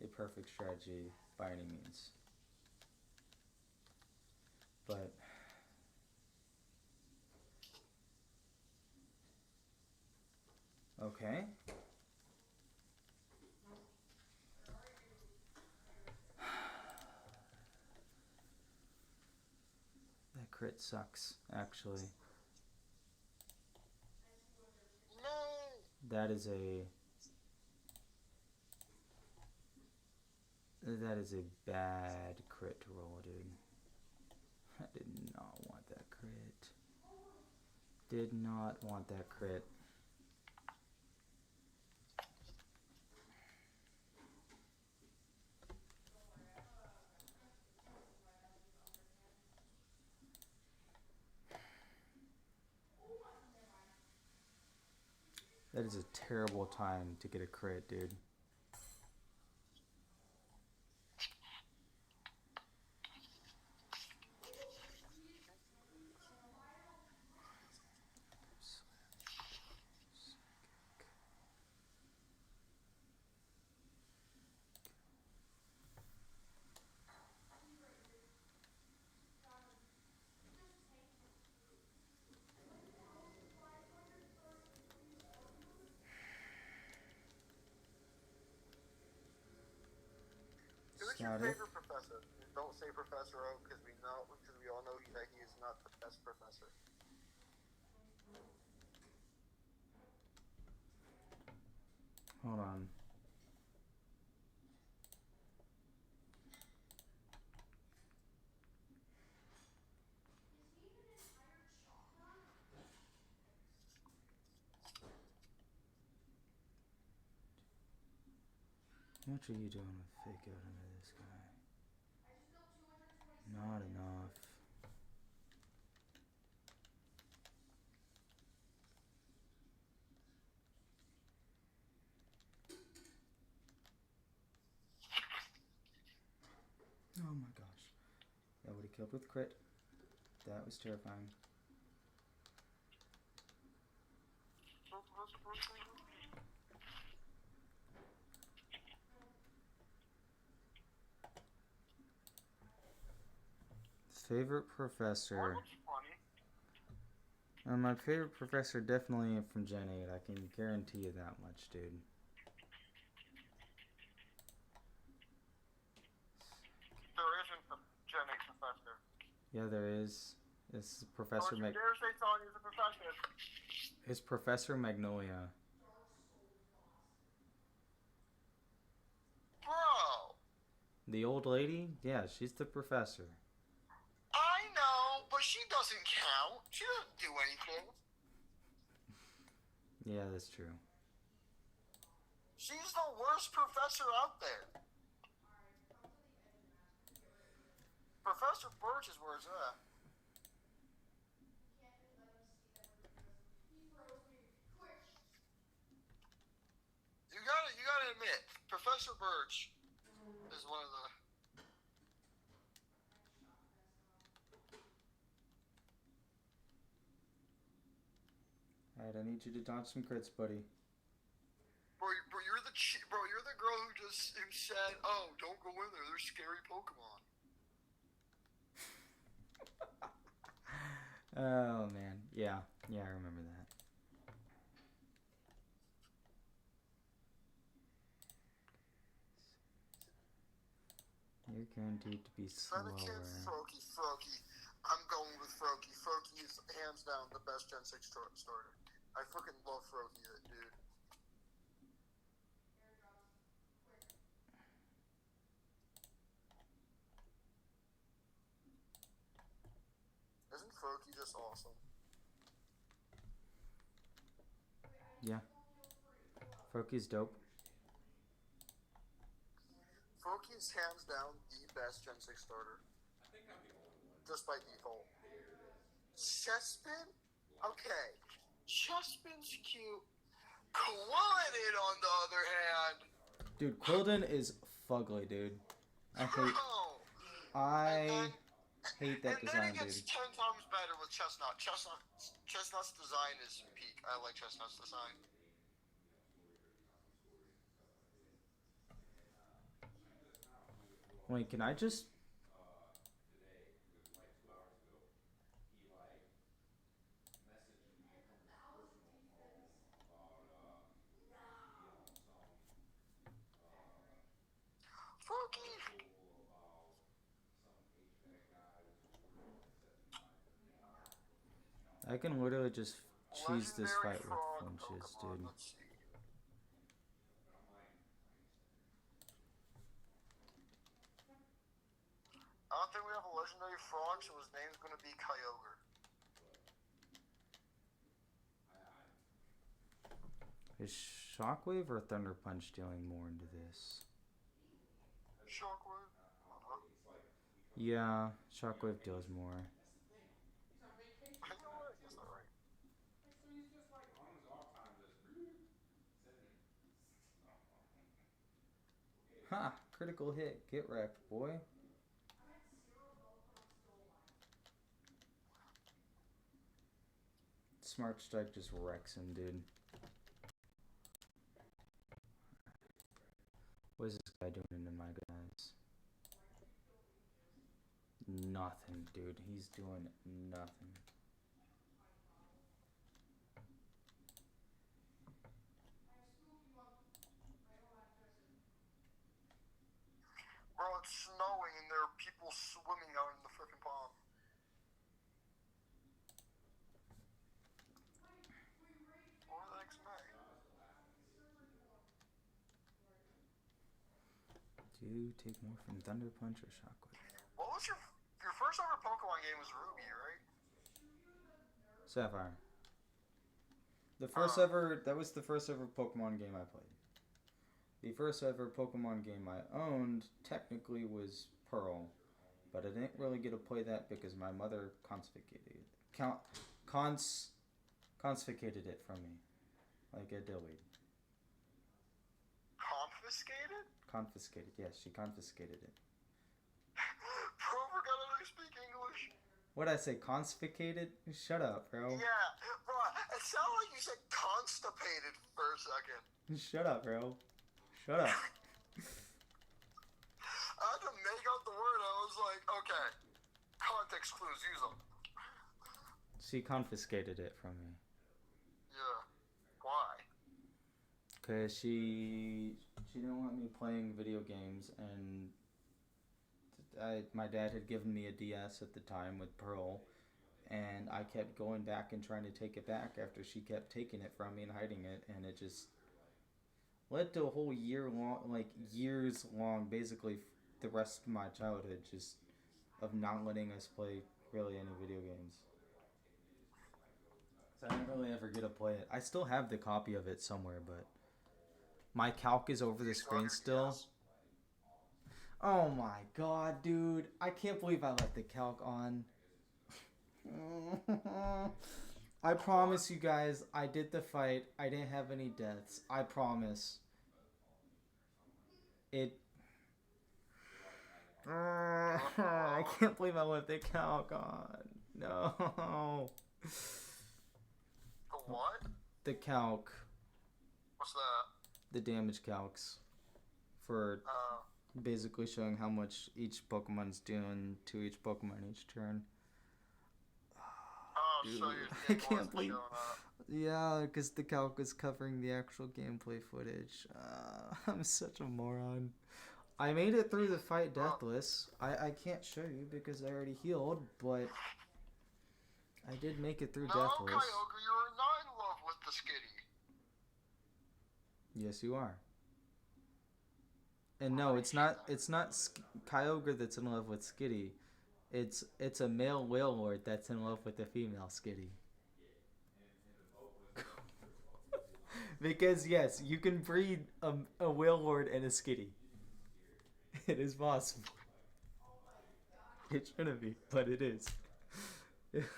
a perfect strategy by any means. But... okay. That crit sucks, actually. No! That is a bad crit roll, dude. I did not want that crit. Did not want that crit. That is a terrible time to get a crit, dude. Who's your favorite professor? Don't say Professor Oak because we all know that he is not the best professor. Hold on. How much are you doing with fake out into this guy? Not enough. Oh my gosh. That would have killed with crit. That was terrifying. Favorite professor. My favorite professor definitely from Gen 8. I can guarantee you that much, dude. There isn't a Gen 8 professor. Yeah, there is. It's Professor Don't you dare say Sonya's a professor. It's Professor Magnolia. Bro! The old lady? Yeah, she's the professor. I know, but she doesn't count. She doesn't do anything. Yeah, that's true. She's the worst professor out there. Professor Birch is where it's at. You gotta admit, Professor Birch is one of the... Alright, I need you to dodge some crits, buddy. Bro, you're the girl who said, "Oh, don't go in there. There's scary Pokemon." Oh man, yeah, I remember that. You're guaranteed to be slower. Froakie. I'm going with Froakie. Froakie is hands down the best Gen 6 starter. I freaking love Froakie, dude. Isn't Froakie just awesome? Yeah. Froakie's dope. Froakie is hands down the best Gen 6 starter. I think I'm the only one. Just by default. Chespin? Okay. Chespin's cute. Quilladin, on the other hand. Dude, Quilladin is fugly, dude. I hate that design, dude. And then it gets 10 times better with Chestnut. Chestnut's design is peak. I like Chestnut's design. Wait, can I just... Today, it was like 2 hours ago, he messaged me from his personal phone about Froakie! about some HVAC guy was working at 79. I can literally just cheese this Legendary fight with frog flinches, Pokemon. dude. Let's see. I don't think we have a legendary frog, so his name's gonna be Kyogre. Is Shockwave or Thunder Punch dealing more into this? Shockwave? Yeah, Shockwave deals more. I know what? Yes, all right. So he's just like on his off time, just sitting. Ha! Critical hit. Get wrecked, boy. Smart Strike just wrecks him, dude. What is this guy doing to my guys? Nothing, dude. He's doing nothing. Bro, it's snowing and there are people swimming out in the freaking pond. What the heck's Meg? Do you take more from Thunder Punch or Shockwave? What was your first ever Pokemon game was Ruby, right? Sapphire. That was the first ever Pokemon game I played. The first ever Pokemon game I owned technically was Pearl, but I didn't really get to play that because my mother confiscated it from me, like a dilly. Confiscated? Confiscated, yes, she confiscated it. Bro, forgot how to speak English. What'd I say? Confiscated? Shut up, bro. Yeah, bro, it sounded like you said constipated for a second. Shut up, bro. Shut up. I had to make out the word. I was like, okay, context clues, use them. She confiscated it from me. Yeah. Why? Cause she didn't want me playing video games, and my dad had given me a DS at the time with Pearl, and I kept going back and trying to take it back after she kept taking it from me and hiding it, and it just led to a whole years long, basically the rest of my childhood, just of not letting us play really any video games. So I didn't really ever get to play it. I still have the copy of it somewhere, but my calc is over the screen still. Oh my god, dude. I can't believe I left the calc on. I promise you guys, I did the fight. I didn't have any deaths. I promise. I can't believe I left the calc on. No. The what? The calc. What's that? The damage calcs. For basically showing how much each Pokemon's doing to each Pokemon each turn. Oh, Dude, so your I game can't wasn't believe. showing up. Yeah, because the calc is covering the actual gameplay footage. I'm such a moron. I made it through the fight deathless. I can't show you because I already healed, but I did make it through No, deathless. Kyogre, you're not in love with the Skitty. Yes, you are. And no, it's not Kyogre that's in love with Skitty. It's a male whale lord that's in love with a female Skitty. Because yes, you can breed a whale lord and a Skitty. It is possible. It shouldn't be, but it is.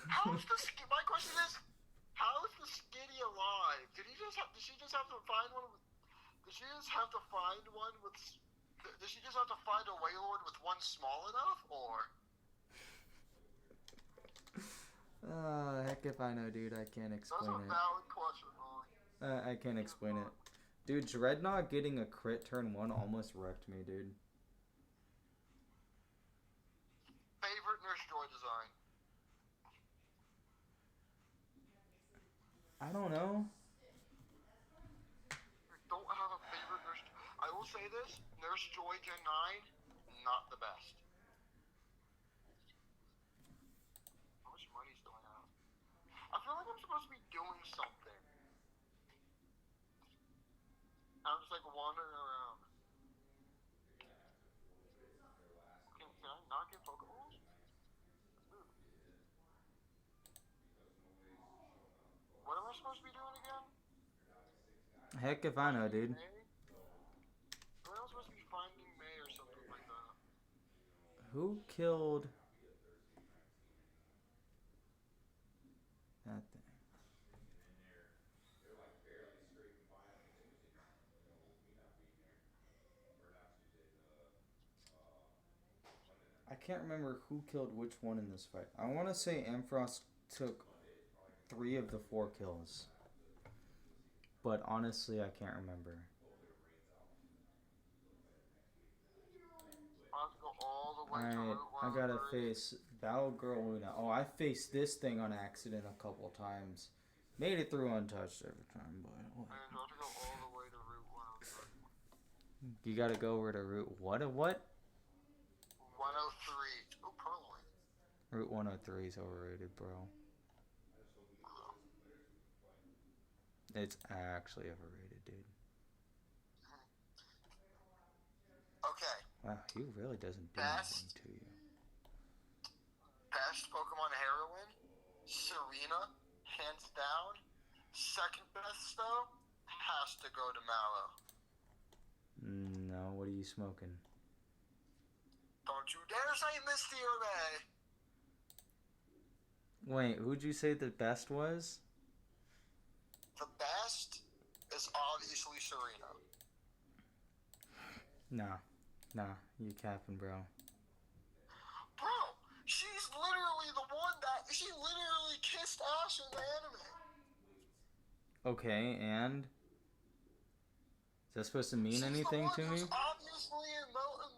How is the my question is, how is the Skitty alive? Did she just have to find one? Did she just have to find one with? Did she just have to find a Wailord with one small enough, or? Heck if I know, dude. I can't explain That's a valid question, Molly. I can't explain it. Dude, Dreadnought getting a crit turn 1 almost wrecked me, dude. Favorite Nurse Joy design? I don't know. You don't have a favorite Nurse. I will say this: Nurse Joy Gen 9, not the best. How much money do I have? I feel like I'm supposed to be doing something. I'm just like wandering around. Can I not get Pokeballs? What am I supposed to be doing again? Heck if I know, dude. May? Or am I supposed to be finding May or something like that? Who killed that thing? I can't remember who killed which one in this fight. I want to say Ampharos took 3 of the 4 kills. But honestly, I can't remember. I have to go all the way to Alright, Route I gotta 130. face Battle Girl Luna. Oh, I faced this thing on accident a couple times. Made it through untouched every time, but And I have to go all the way to Route 130. you gotta go over to Route what? Well, 103. Oh, Purloin. Route 103 is overrated, bro. It's actually overrated, dude. Okay. Wow, he really doesn't do anything Best to you. best Pokemon heroine, Serena, hands down. Second best though, has to go to Mallow. No, what are you smoking? Don't you dare say Misty or May. Wait, who'd you say the best was? The best is obviously Serena. Nah, you capping, bro. Bro, she's literally the one that she literally kissed Ash in the anime. Okay, and is that supposed to mean She's the anything one to me? who's obviously in Mountain.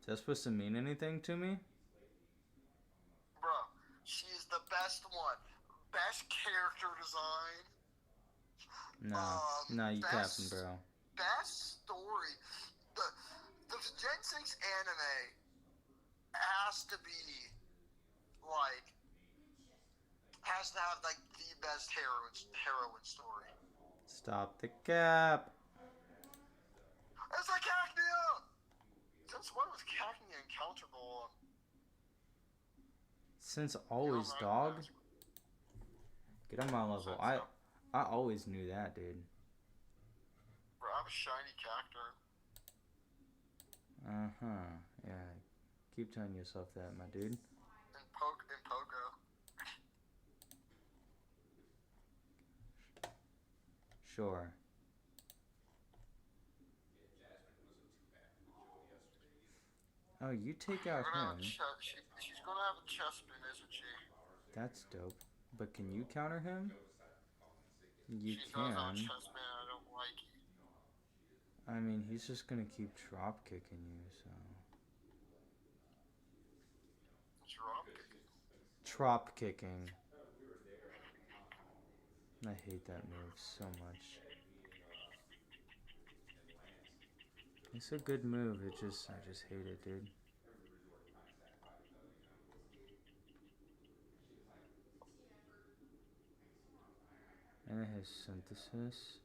Is that supposed to mean anything to me? Bro, she's the best one. Best character design. Nah, you capping, bro. Best story. The Gen 6 anime has to be like has to have like the best heroine story. Stop the cap. It's like Cacnea! Since when was Cacnea encounterable? Since always, dog. Get on my level. I always knew that, dude. Bro, I have a shiny Cacturn. Yeah. Keep telling yourself that, my dude. In Pogo. Sure. Oh, you take out him. She's gonna have a chest spin, isn't she? That's dope. But can you counter him? You She does have a can. chest spin, I don't like it. I mean, he's just gonna keep drop kicking you, so. Drop kicking. Trop kicking. I hate that move so much. It's a good move. I just hate it, dude. And it has synthesis.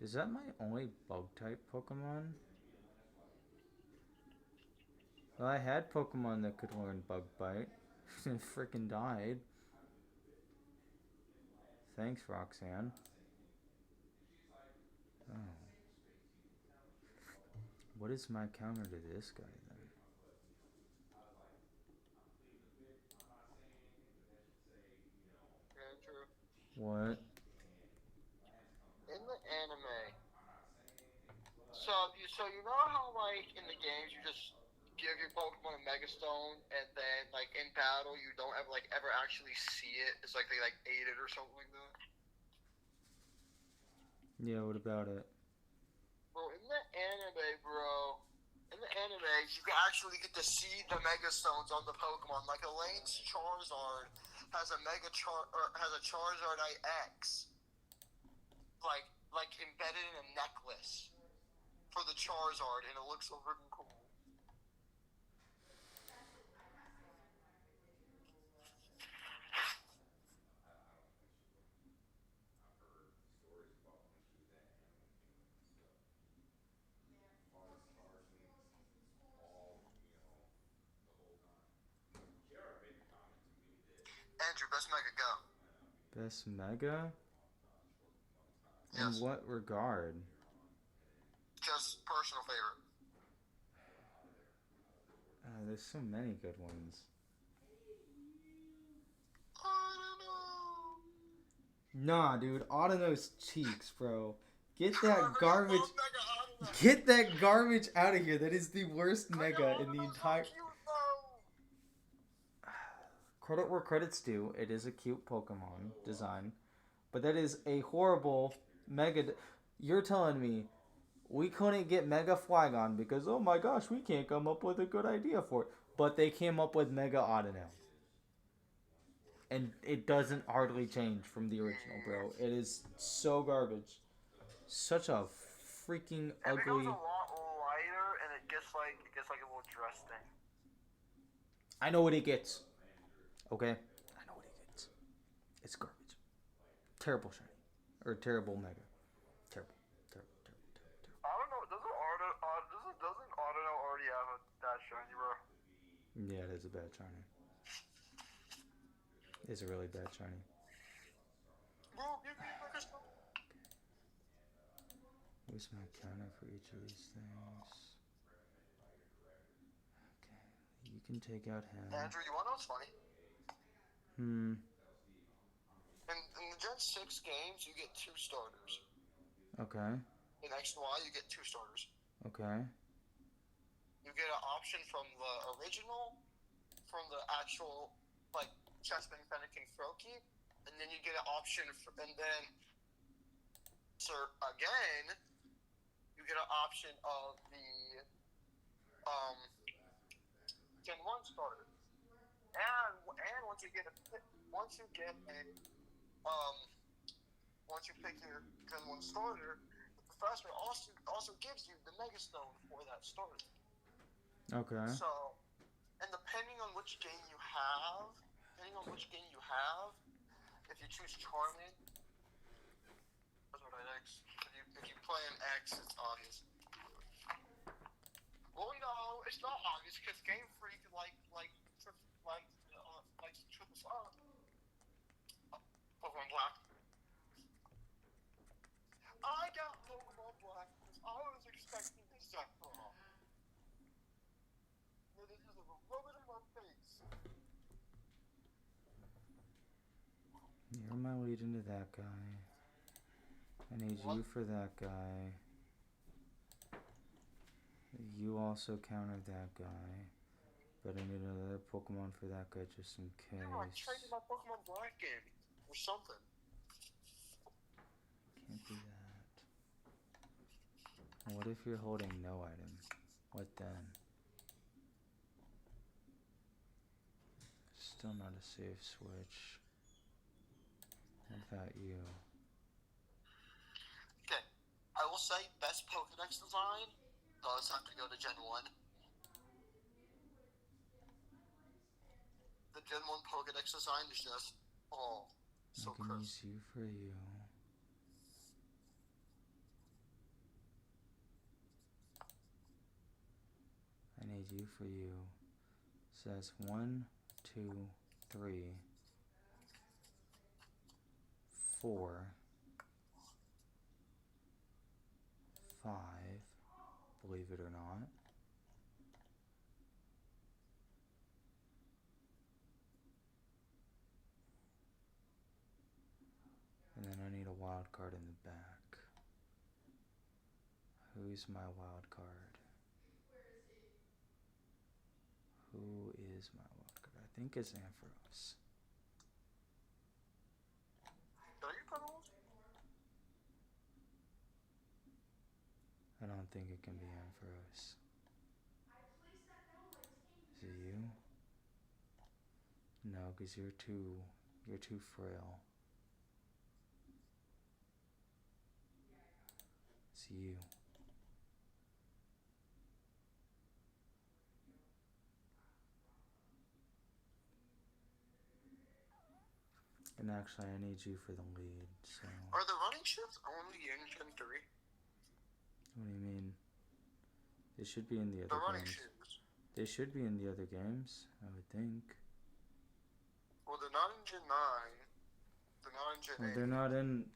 Is that my only bug type Pokemon? Well, I had Pokemon that could learn Bug Bite. And freaking died. Thanks, Roxanne. Oh. What is my counter to this guy then? Andrew. What? In the anime. So you know how like in the games you just give your Pokemon a Mega Stone and then like in battle you don't ever actually see it. It's like they like ate it or something like that. Yeah, what about it? Bro, in the anime, you can actually get to see the Mega Stones on the Pokemon. Like Elaine's Charizard has a has a Charizard IX, like embedded in a necklace for the Charizard, and it looks so freaking cool. Andrew, best Mega go. Best Mega? In Yes. what regard? Just personal favorite. There's so many good ones. I don't know. Nah, dude. Audino's cheeks, bro. Get I that really garbage. love Mega Audino. Get that garbage out of here. That is the worst Mega in the Audino's entire. so cute, though. Credit where credit's due. It is a cute Pokemon design, but that is a horrible Mega. You're telling me we couldn't get Mega Flygon because oh my gosh, we can't come up with a good idea for it. But they came up with Mega Audino. And it doesn't hardly change from the original, bro. It is so garbage. Such a freaking It becomes ugly. a lot lighter and it gets like it gets like a little dress thing. I know what he gets. Okay? I know what he gets. It's garbage. Terrible shiny. Or terrible mega. Terrible. Terrible. Terrible. Terrible. Terrible. I don't know. Doesn't Auto already have that shiny, bro? Yeah, it is a bad shiny. It's a really bad shiny. Bro, give me like a stone. Where's my counter for each of these things? Okay. You can take out him. Andrew, you wanna know what's funny? Hmm. In the Gen 6 games, you get 2 starters. Okay. In X and Y, you get 2 starters. Okay. You get an option from the original, from the actual, like, Chessman, Fennekin, Froakie, and then you get an option, and then, again, you get an option of the, Gen 1 starter. And once you pick your Gen 1 starter, the professor also gives you the Mega Stone for that starter. Okay. So, and depending on which game you have, if you choose Charming, that's what I X. If you play an X, it's obvious. Well, no, it's not obvious because Game Freak likes to trip us up. Pokemon Black. I got Pokemon Black because I was expecting the Zekrom. No, this is a rub it in my face. You're my lead into that guy. I need you for that guy. You also counter that guy. But I need another Pokemon for that guy just in case. No, I traded my Pokemon Black in or something. Can't do that. What if you're holding no item? What then? Still not a safe switch. What about you? Okay, I will say best Pokedex design does have to go to Gen 1. The Gen 1 Pokedex design is just, so I can crisp. use you for you. I need you for you. So that's 1, 2, 3, 4, 5, believe it or not. And then I need a wild card in the back. Who's my wild card? Who is my wild card? I think it's Ampharos. Are you Pokeballs? I don't think it can be Ampharos. Is it you? No, because you're too frail. It's you. And actually, I need you for the lead, so... Are the running shifts only in Gen 3? What do you mean? They should be in the The other running games. shoes. They should be in the other games, I would think. Well, they're not in Gen 9. They're not in Gen 8. Well,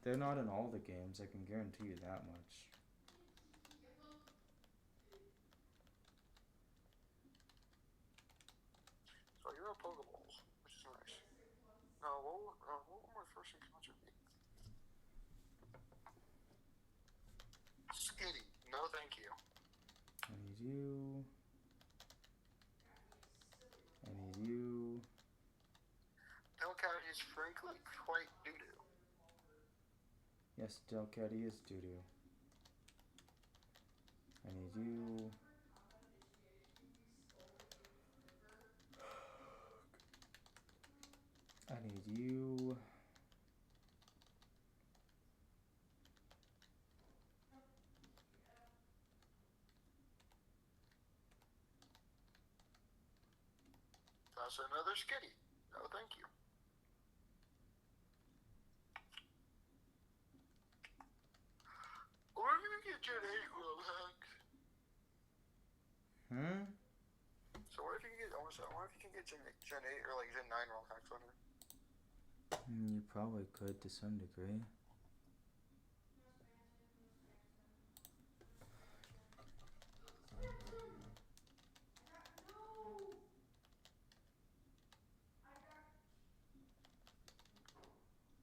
they're not in all the games, I can guarantee you that much. So you're a Pokeballs, which is nice. Now, what will my first encounter be? Skitty. No, thank you. I need you. I need you. Delcat is frankly quite doo-doo. Yes, Delcatty is doo-doo. I need you. I need you. That's another skitty. No, thank you. Where did you get Gen 8 real heck? So what if you can get? What if you can get Gen 8 or like Gen 9 roll hacks on her? You probably could to some degree.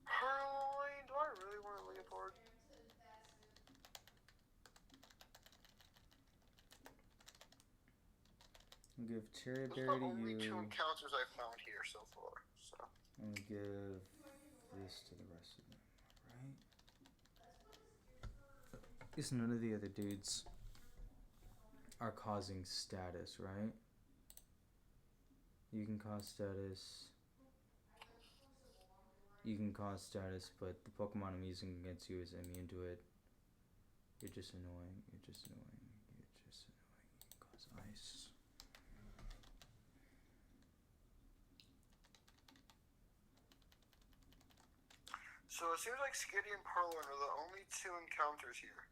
Purloin? Do I really want a Leopard? I'll give Cherry Those Berry are the to only you. 2 encounters I've found here so far. So. And give this to the rest of them, right? Because none of the other dudes are causing status, right? You can cause status. You can cause status, but the Pokemon I'm using against you is immune to it. You're just annoying. You're just annoying. You're just annoying. You can cause ice. So it seems like Skitty and Purloin are the only 2 encounters here.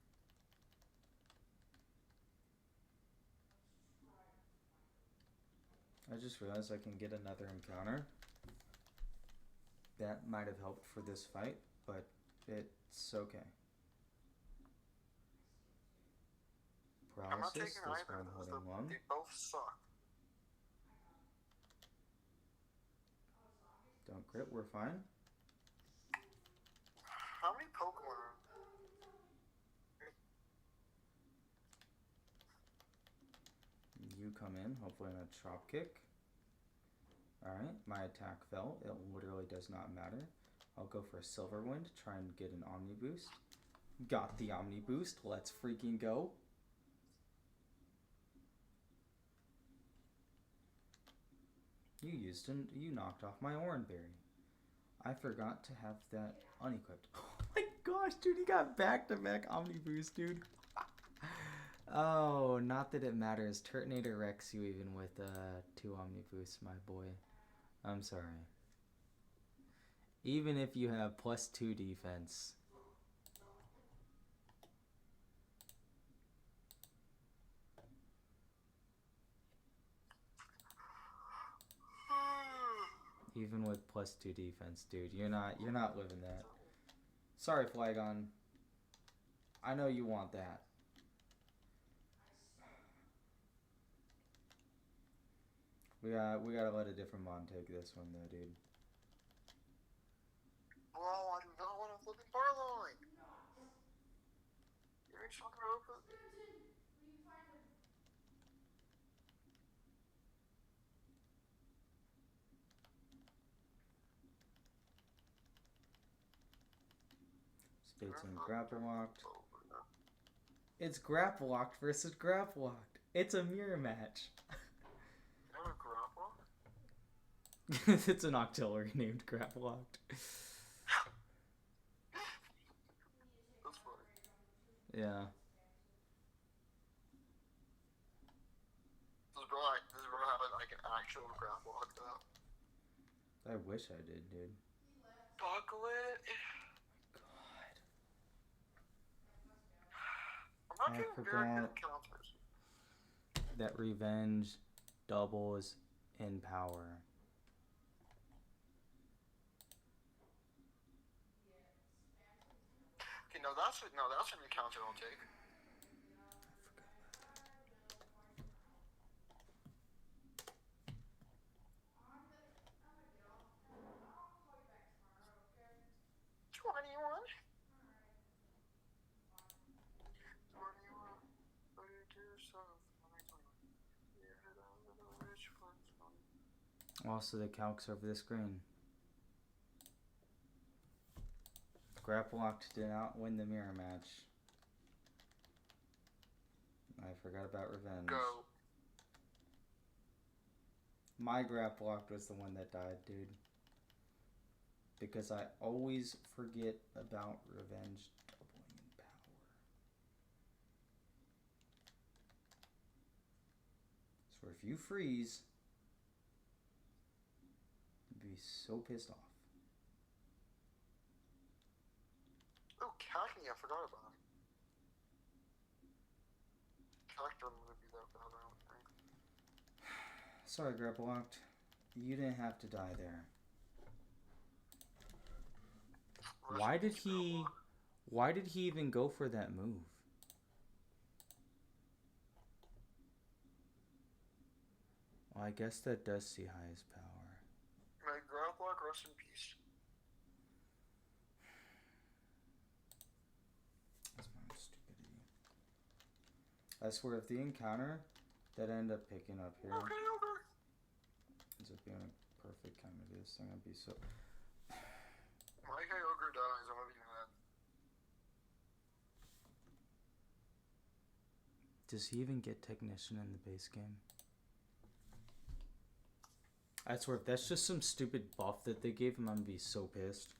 I just realized I can get another encounter. That might have helped for this fight, but it's okay. Paralysis, I'm not taking that's either why of I'm those. holding one. They both suck. Don't crit, we're fine. How many Pokemon are... You come in, hopefully in a chop kick. Alright, my attack fell. It literally does not matter. I'll go for a Silver Wind, try and get an Omni Boost. Got the Omni Boost, let's freaking go. You knocked off my Oranberry. I forgot to have that unequipped. Oh my gosh, dude, you got back-to-back Omni Boost, dude. Oh, not that it matters. Turtonator wrecks you even with 2 Omni Boosts, my boy. I'm sorry. Even if you have +2 defense. Even with +2 defense, dude, you're not living that. Sorry, Flygon. I know you want that. We gotta let a different mon take this one though, dude. Bro, I do not want to flip Purloin! You're in Sugar Open? Spade's grapple locked. It's grapple locked versus grapple locked. It's a mirror match. Never grapple? It's an Octillery named grapple locked. That's funny. Yeah. Does bro have like an actual grapple lock though? I wish I did, dude. Buckle it. God. I'm not I getting very forgot. good encounters. That revenge doubles in power. Okay, no, that's an encounter I'll take. Also, the calcs over the screen. Grapple locked did not win the mirror match. I forgot about revenge. Go. My grapple locked was the one that died, dude. Because I always forget about revenge doubling in power. So if you freeze, so pissed off. Oh, Cackney, I forgot about him. Cacturn would be that bad, I don't think. Sorry, Graplocked. You didn't have to die there. Why did he even go for that move? Well, I guess that does see highest power. My Graplock, rest in peace. That's my stupidity. I swear, if the encounter that I end up picking up here Okay. ends up being a perfect kind of this thing, I'd be so... My Kyogre dies, I'm gonna be mad. Does he even get Technician in the base game? I swear, if that's just some stupid buff that they gave him, I'm gonna be so pissed.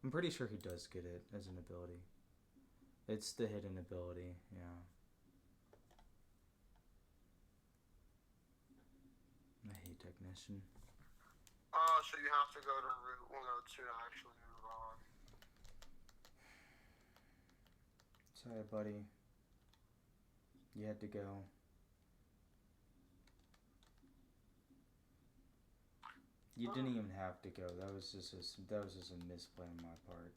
I'm pretty sure he does get it as an ability. It's the hidden ability, yeah. I hate Technician. Oh, so you have to go to Route 102 to actually move on. Sorry, buddy. You had to go. You didn't even have to go. That was just a misplay on my part.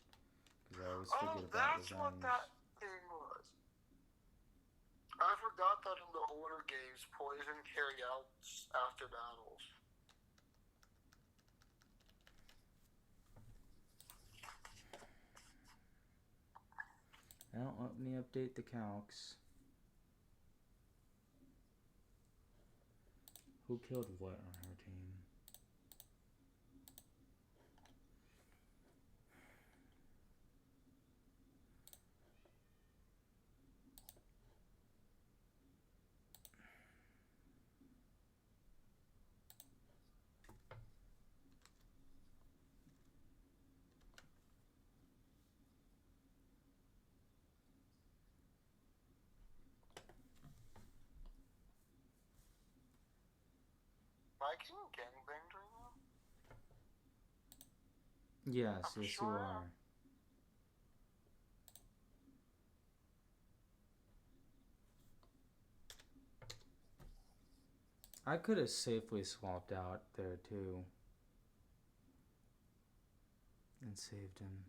Because I always forget about that's revenge. what that thing was. I forgot that in the older games, poison carry out after battles. Now let me update the calcs. Who killed what on her team? Am I getting gangbanged right now? Yes, I'm yes sure you I are. am. I could have safely swapped out there too. And saved him.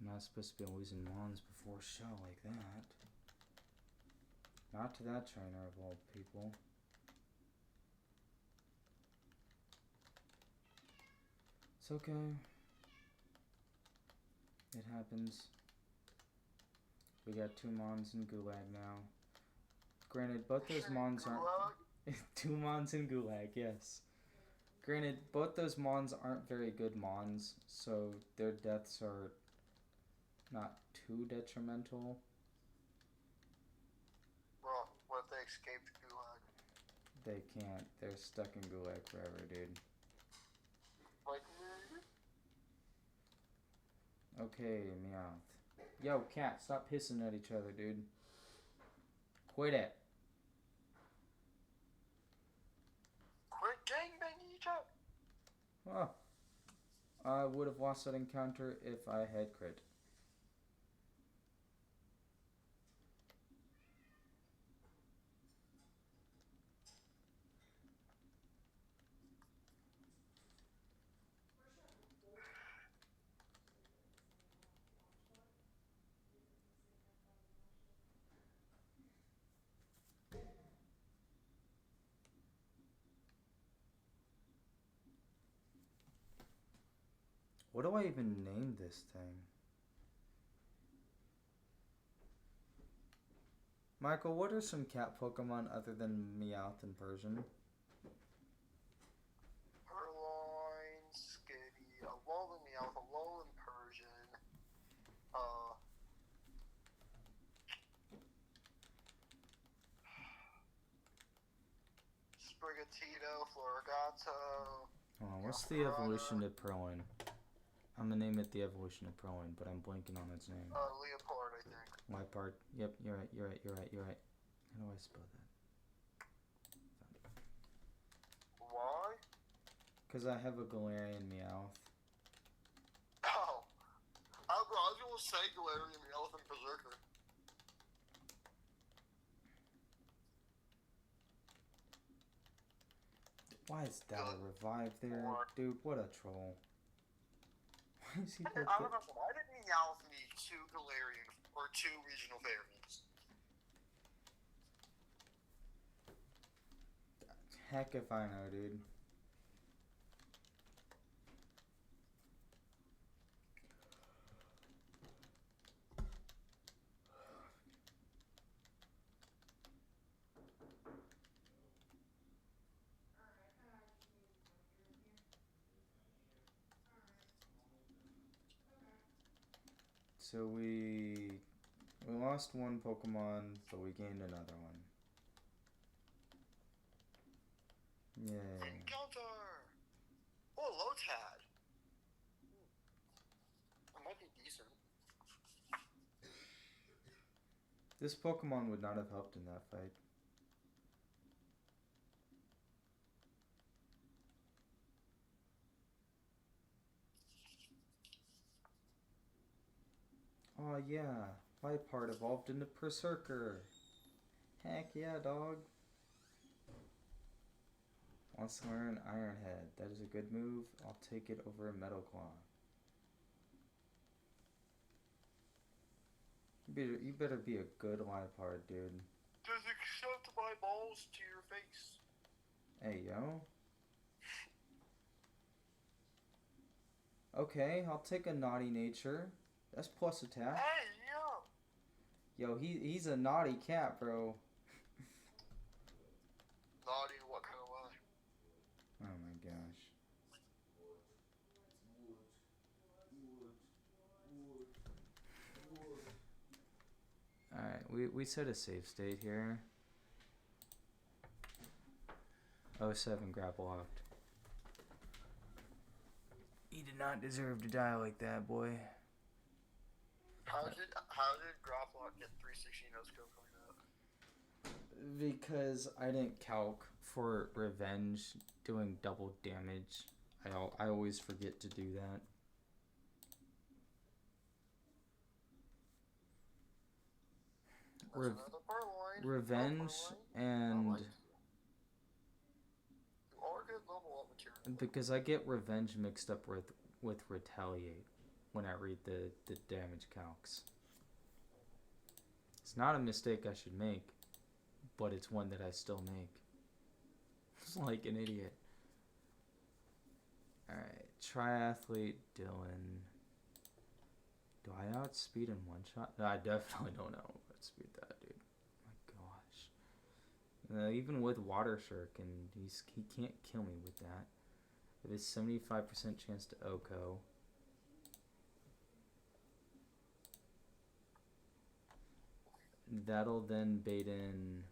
I'm not supposed to be losing Mons before a show like that. Not to that trainer of all people. It's okay. It happens. We got 2 Mons in Gulag now. Granted, both those Mons aren't... 2 Mons in Gulag, yes. Granted, both those Mons aren't very good Mons, so their deaths are not too detrimental. Bro, what if they escaped Gulag? They can't. They're stuck in Gulag forever, dude. Like me? Okay, Meowth. Yo, cat, stop pissing at each other, dude. Quit it. Quit gangbanging each other! Oh. I would have lost that encounter if I had crit. What do I even name this thing? Michael, what are some cat Pokemon other than Meowth and Persian? Purloin, Skitty, Alolan Meowth, Alolan Persian, Sprigatito, Florigato, Hold on, what's the evolution to Proin? I'm gonna name it the evolution of Proin, but I'm blanking on its name. Leopard, I think. Leopard. Yep, you're right. How do I spell that? Why? Because I have a Galarian Meowth. Oh. I was gonna say Galarian, the Elephant Berserker. Why is that a revive there? Dude, what a troll. Why is he I don't know, why did Meowth need 2 Galarian, or 2 regional variants? Heck if I know, dude. So we lost one Pokemon, but we gained another one. Yay. Encounter! Oh, Lotad! That might be decent. This Pokemon would not have helped in that fight. Oh yeah, Liepard evolved into Berserker. Heck yeah, dog. Wants to learn Iron Head. That is a good move. I'll take it over a Metal Claw. You better be a good Liepard, dude. Just accept my balls to your face. Hey, yo. Okay, I'll take a Naughty Nature. That's plus attack. Hey, yo! Yo, he's a naughty cat, bro. Naughty in what kind of way? Oh my gosh. Alright, we set a save state here. 07 grapple hooked. He did not deserve to die like that, boy. How did Graplock get 360 no scope coming up? Because I didn't calc for revenge doing double damage. I always forget to do that. Revenge and because I get revenge mixed up with retaliate when I read the damage calcs. It's not a mistake I should make, but it's one that I still make. It's like an idiot. Alright, triathlete Dylan. Do I outspeed in one shot? No, I definitely don't outspeed that, dude. My gosh. Even with Water Shirk, and he can't kill me with that. It is 75% chance to OHKO. That'll then bait in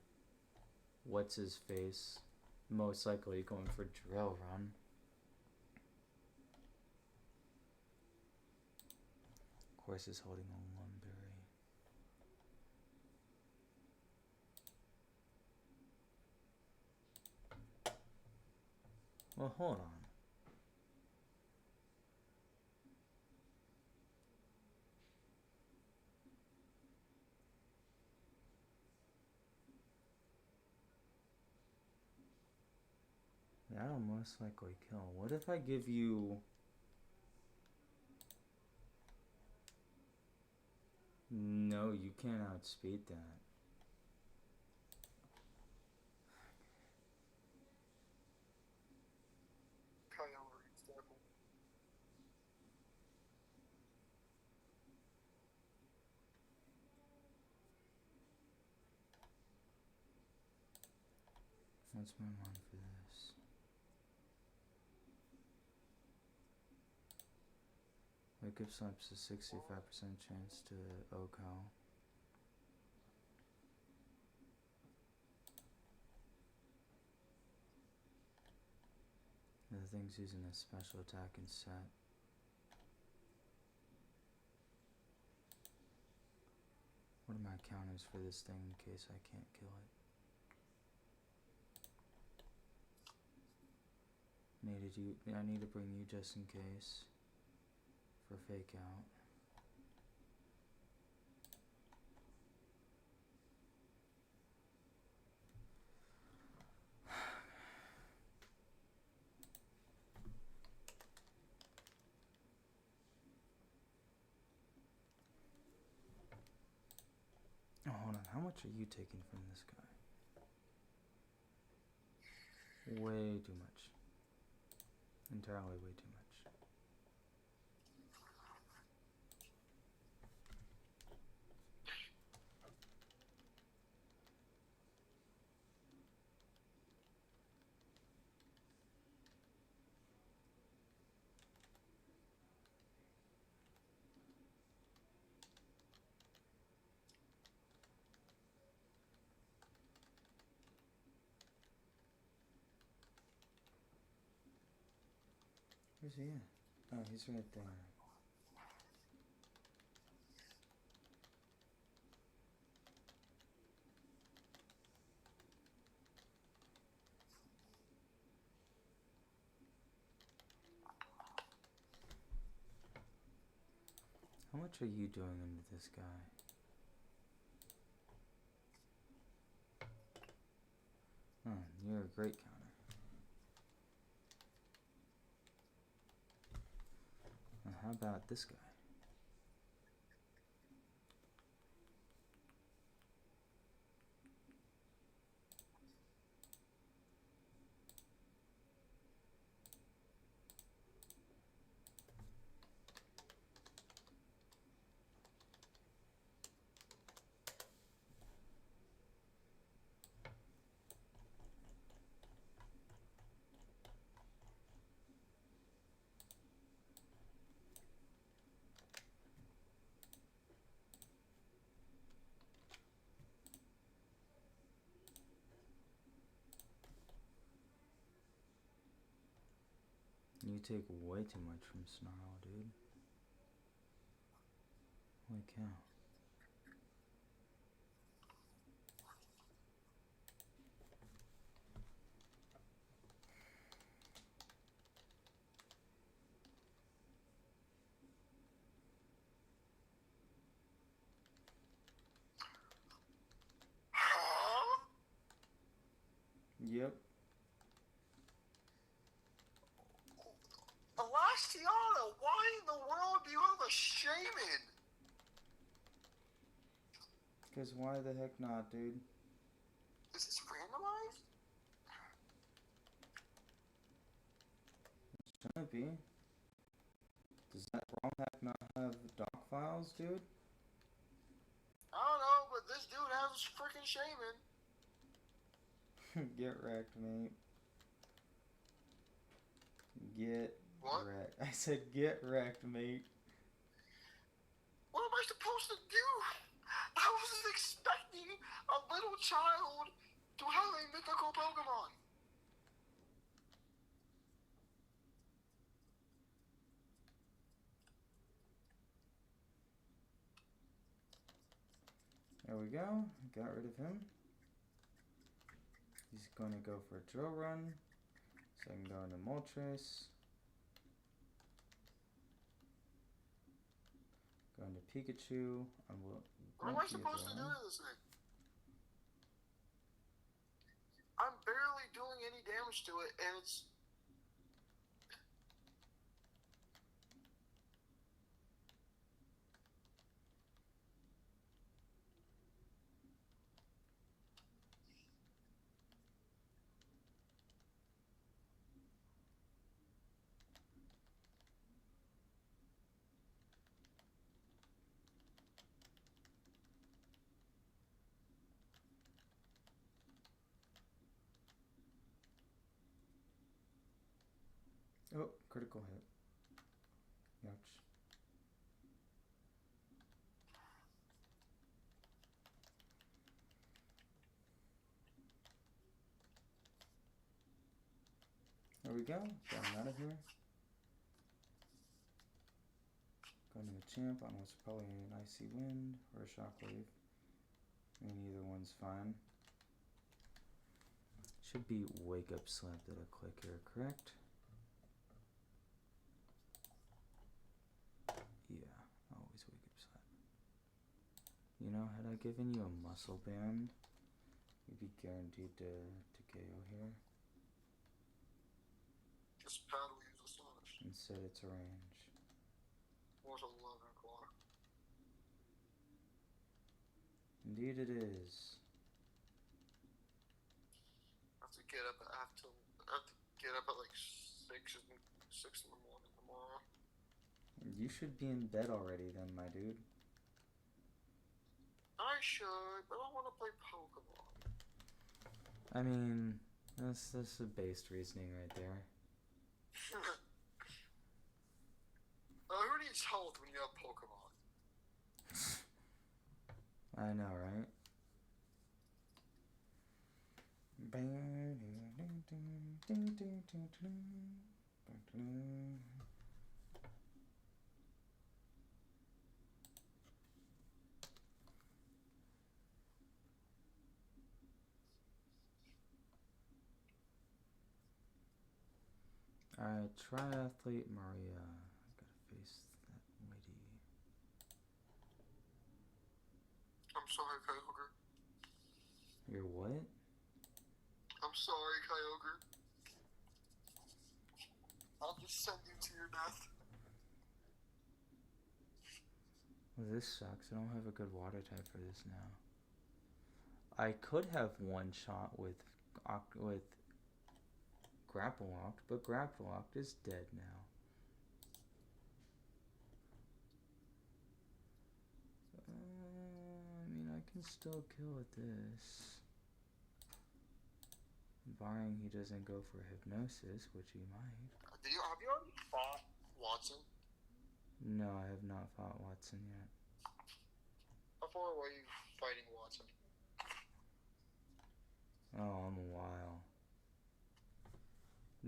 what's his face, most likely going for Drill Run. Of course, he's holding a Lumberry. Well, hold on. That'll most likely kill. What if I give you... No, you can't outspeed that. What's my mind for this? Wake up slaps a 65% chance to OHKO. The thing's using a special attack and set. What are my counters for this thing in case I can't kill it? I need to bring you just in case for fake out. Oh, hold on. How much are you taking from this guy? Way too much. Entirely way too much. Where's he at? Oh, he's right there. How much are you doing into this guy? Oh, you're a great counter. How about this guy? You take way too much from Snarl, dude. Holy cow. Yep. Elastiana, why in the world do you have a shaman? Because why the heck not, dude? Is this randomized? Shouldn't be. Does that wrong hack not have doc files, dude? I don't know, but this dude has a freaking shaman. Get wrecked, mate. Get wrecked. I said get wrecked, mate. What am I supposed to do? I wasn't expecting a little child to have a mythical Pokemon. There we go. Got rid of him. He's going to go for a drill run. So I can go into Moltres. Go into Pikachu. What am I supposed to do to this thing? I'm barely doing any damage to it, and it's... Oh, critical hit. Ouch. There we go. Get him out of here. Going to a champ, unless probably an icy wind or a shockwave. I mean, either one's fine. Should be wake up slap that I click here, correct? Yeah, always wake up slap. You know, had I given you a muscle band, you'd be guaranteed to KO here. This paddle is astonished. Instead, it's a range. What 11 o'clock? Indeed, it is. I have to get up. I have to get up at like 6 in the morning tomorrow. You should be in bed already, then, my dude. I should, but I want to play Pokemon. I mean, that's a based reasoning right there. Who needs health when you have Pokemon? I know, right? Alright, triathlete Maria. I gotta face that lady. I'm sorry, Kyogre. You're what? I'm sorry, Kyogre. I'll just send you to your death. Well, this sucks. I don't have a good water type for this now. I could have one shot with Grapple Locked, but Grapple Locked is dead now. I mean, I can still kill with this. Barring he doesn't go for Hypnosis, which he might. Have you already fought Watson? No, I have not fought Watson yet. How far away are you fighting Watson? Oh, I'm a while.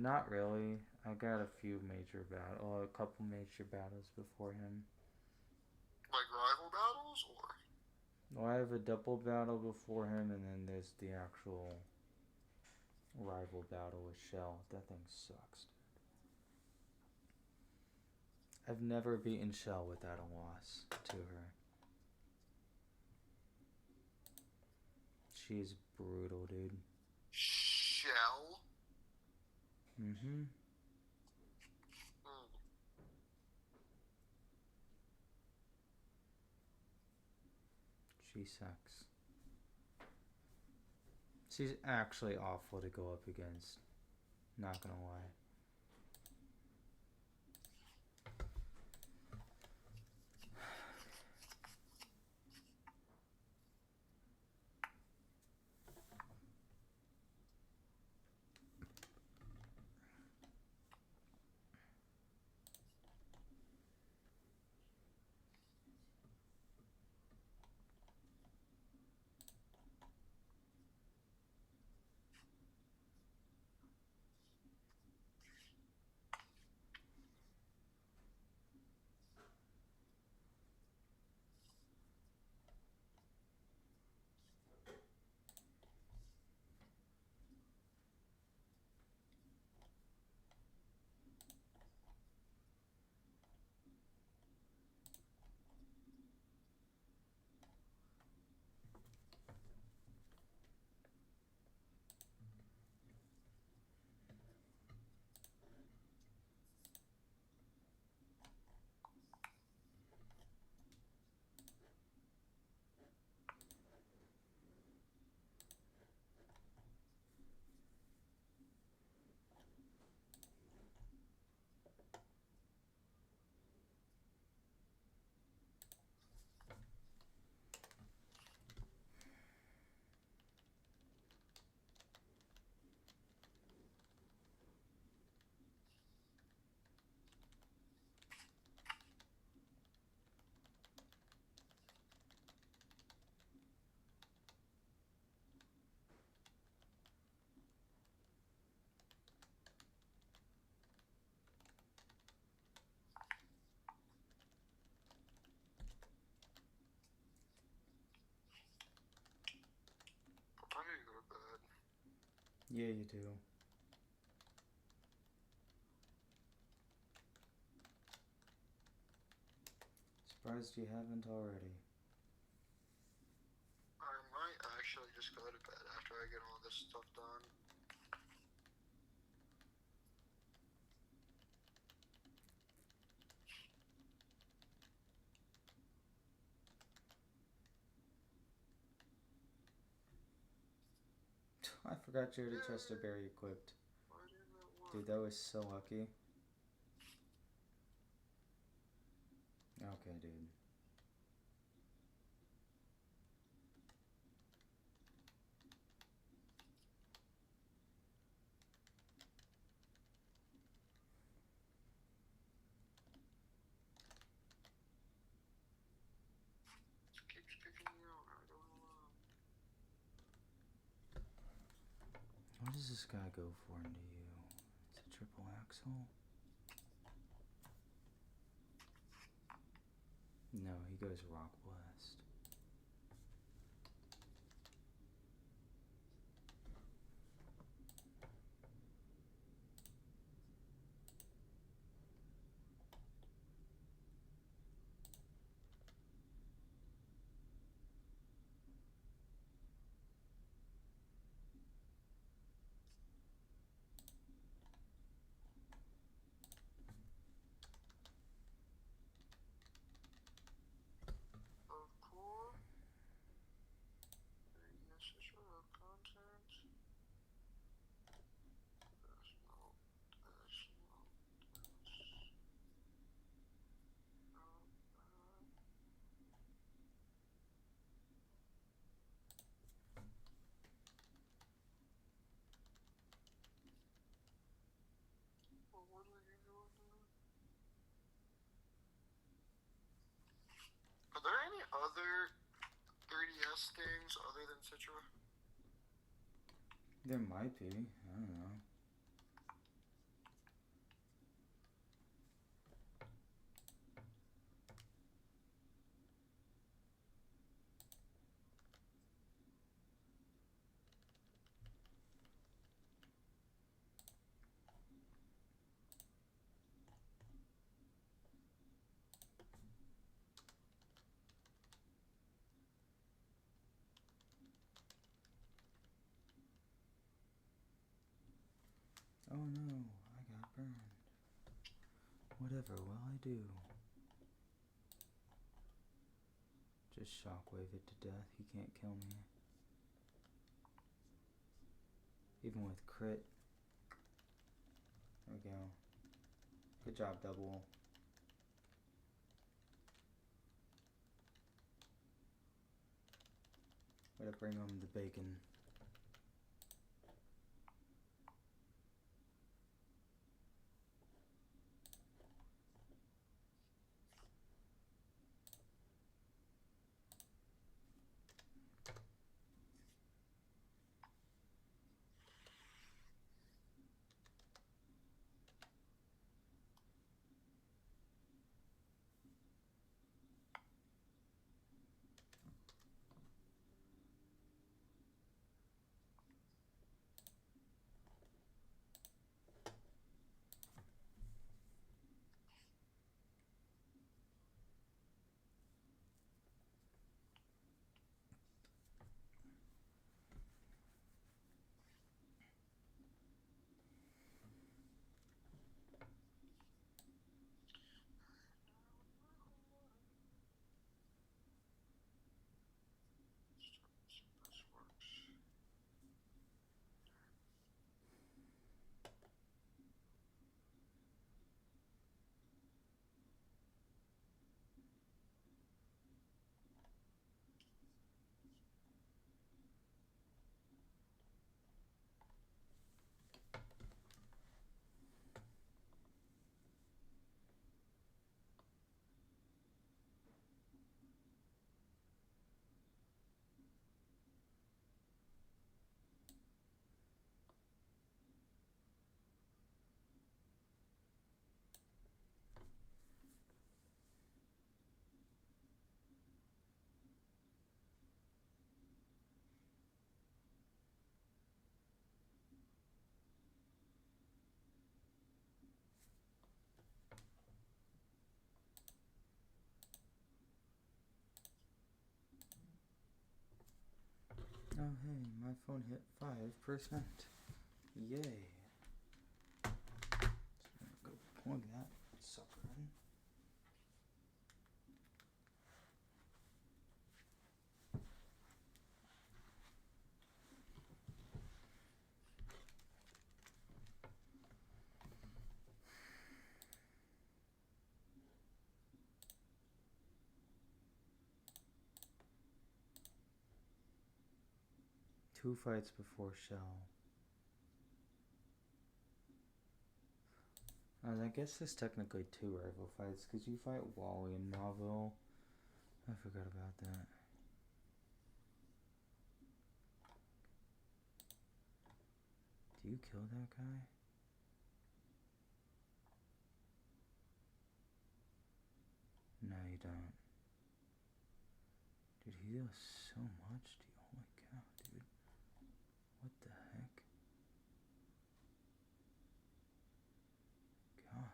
Not really. I got a couple major battles before him. Like rival battles, or? Well, I have a double battle before him, and then there's the actual rival battle with Shell. That thing sucks, dude. I've never beaten Shell without a loss to her. She's brutal, dude. Shell? Mm-hmm. She sucks. She's actually awful to go up against. Not gonna lie. Yeah, you do. Surprised you haven't already. I might actually just go to bed after I get all this stuff done. I forgot you had a chest of berry equipped. Why didn't it work? Dude, that was so lucky. Okay, dude. It keeps kicking me out. I don't know why. What does this guy go for into you? It's a triple axle? No, he goes rock blast. Of course. Yes, it's your content. There's no. There's no. There's no. Well, what are you doing now? Are there any other 3DS things other than Citra? There might be. I don't know. Oh no, I got burned. Whatever will I do? Just shockwave it to death. He can't kill me. Even with crit. There we go. Good job, double. Way to bring home the bacon. Oh hey, my phone hit 5%. Yay. So I'm gonna go plug that sucker in. Two fights before Shell. I guess there's technically two rival fights because you fight Wally and Mauville. I forgot about that. Do you kill that guy? No, you don't. Dude, he does so much to you. Holy cow, dude. What the heck? God.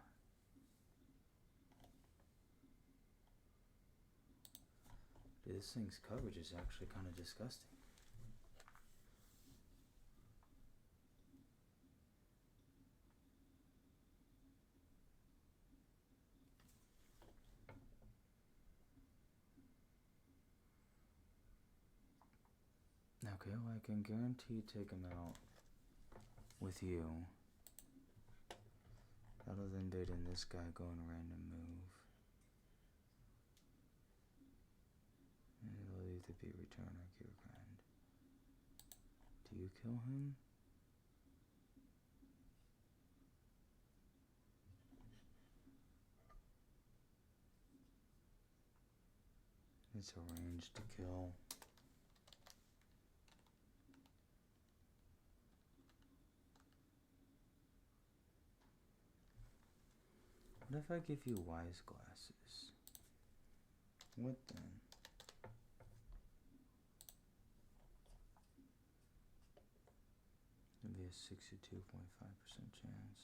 Dude, this thing's coverage is actually kind of disgusting. Okay, well, I can guarantee take him out with you. Other than dating this guy going a random move. And it'll either be return or cure grind. Do you kill him? It's arranged to kill. What if I give you wise glasses? What then? It'd be a 62.5% chance.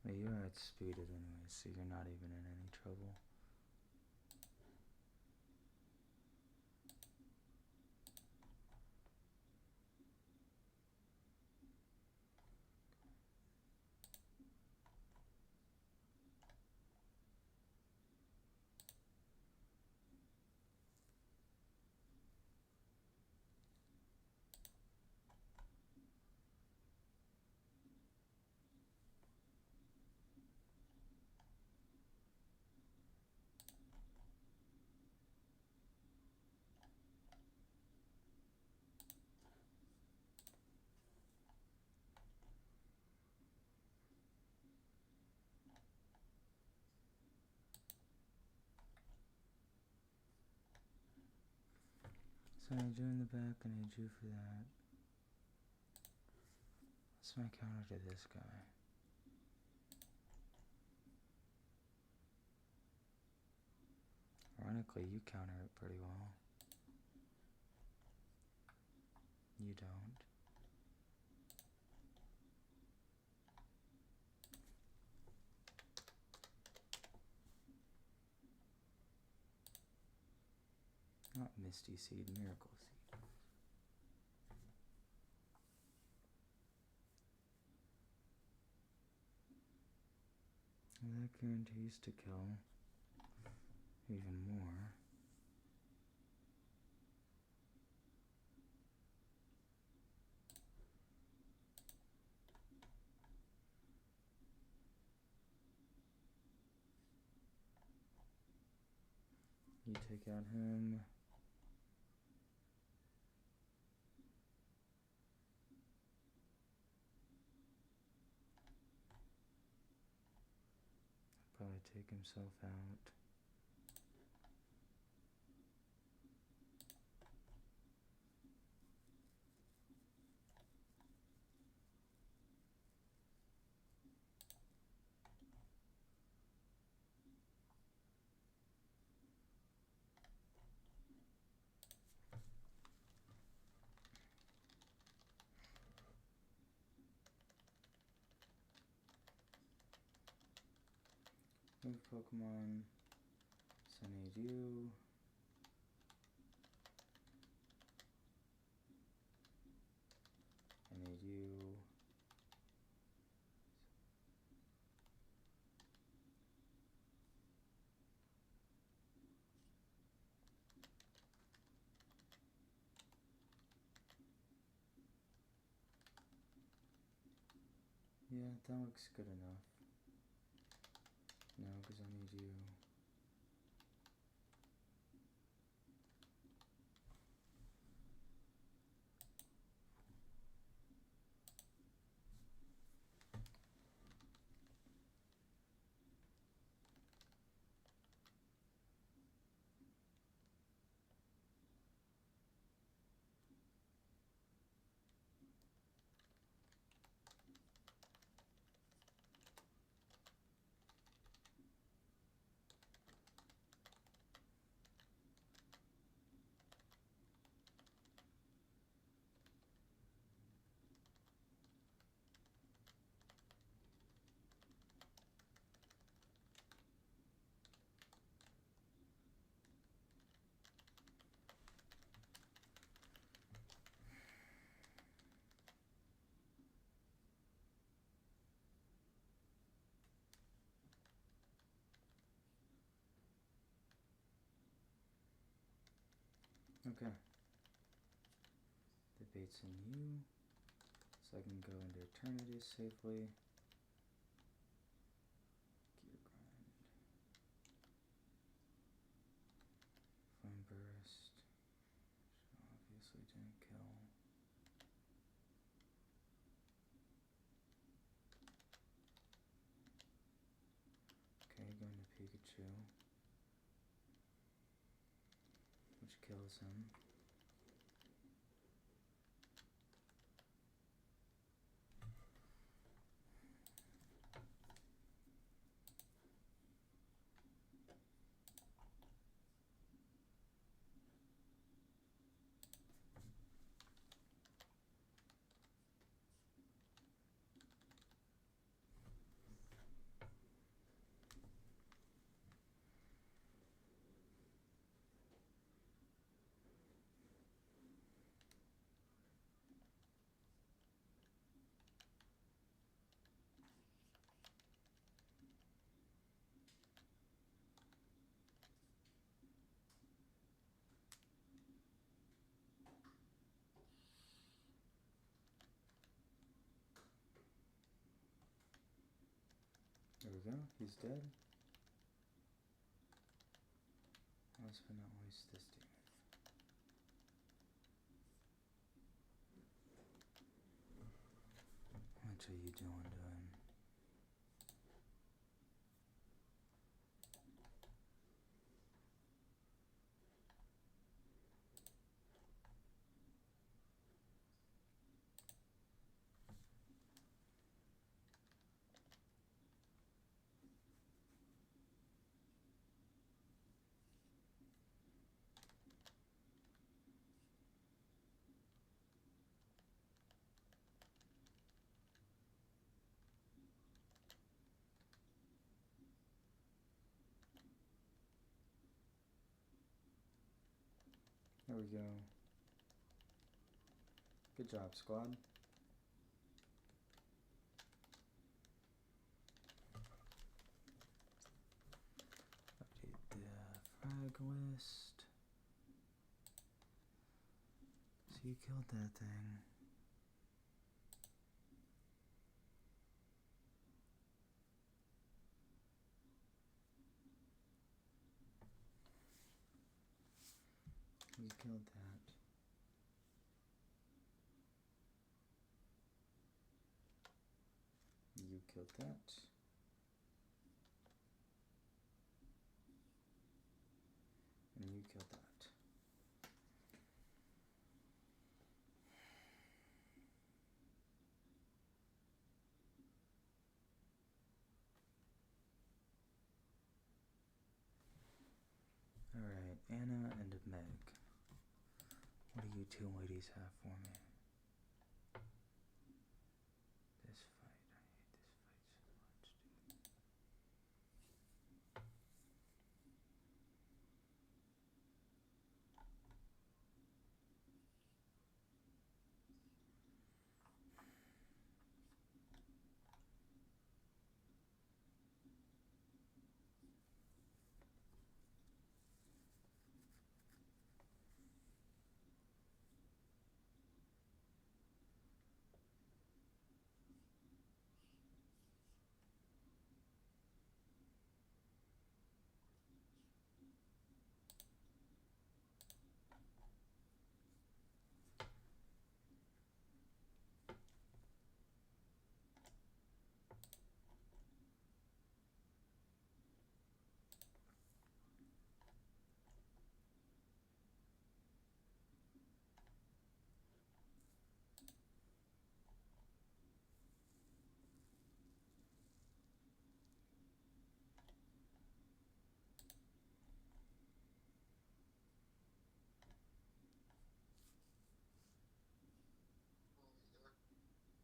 But you're outspeeded anyway, so you're not even in any trouble. So I drew in the back and I drew for that. What's my counter to this guy? Ironically, you counter it pretty well. You don't. Not Misty Seed, Miracle Seed. Well, that guarantees to kill even more. You take out him. Probably take himself out. Swing Pokemon. Sunny-Dew. Sunny-Dew. Yeah, that looks good enough. No, because I need you. Okay. The bait's in you, so I can go into Eternity safely. Gear Grind. Flame Burst. Which obviously didn't kill. Okay, going to Pikachu. Which kills him. There we go, he's dead. Last but not least, this demon. What are you doing to him? There we go. Good job, squad. Update the frag list. So you killed that thing. You killed that. You killed that. And you killed that. Alright, Anna and Meg. What do you two ladies have for me? This fight, I hate this fight so much, dude.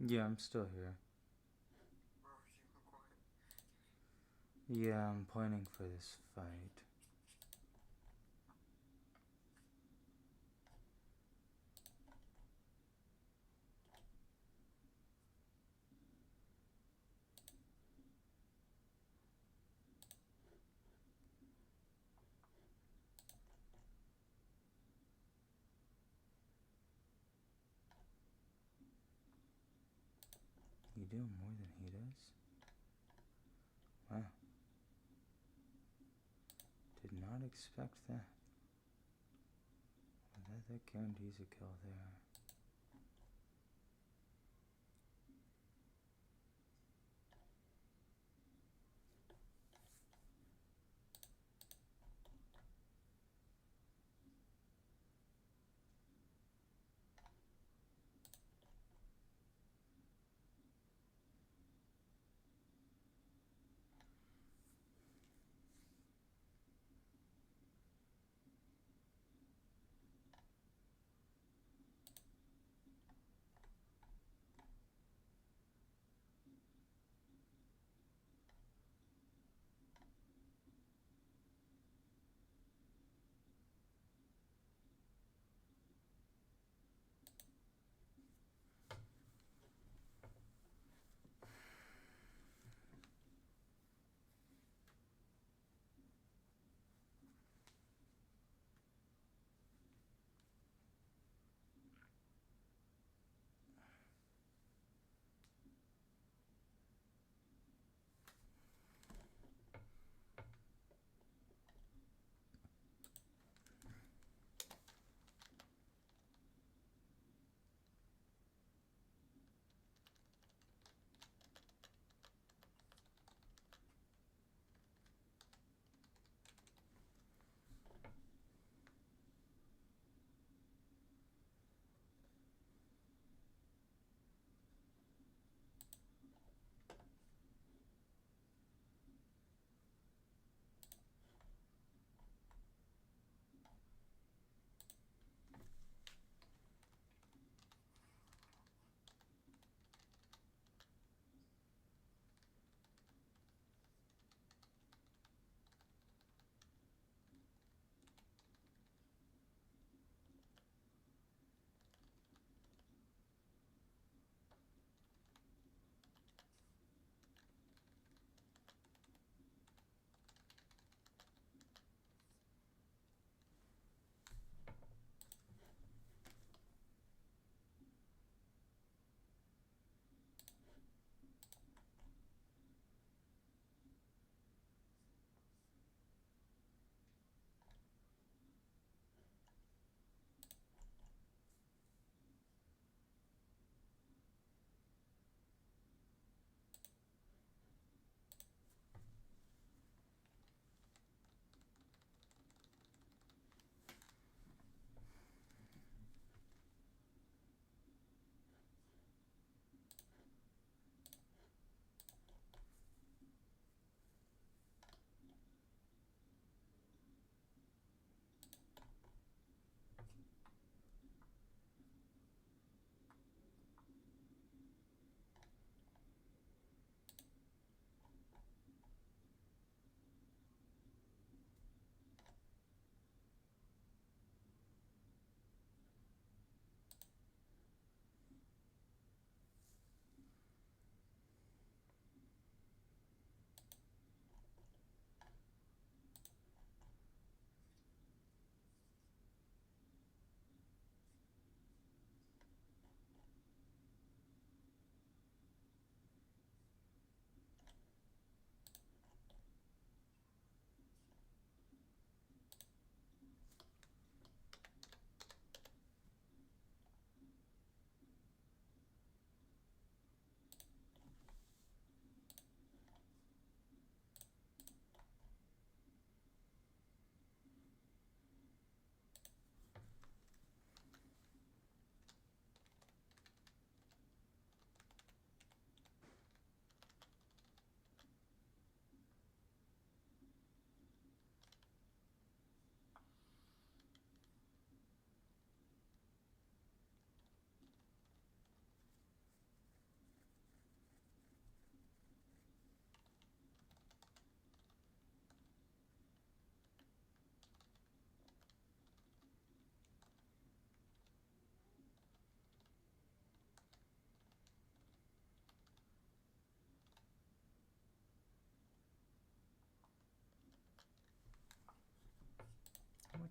Yeah, I'm still here. Bro, you were quiet. Yeah, I'm pointing for this fight. You do more than he does? Wow. Did not expect that. That guarantees a kill there.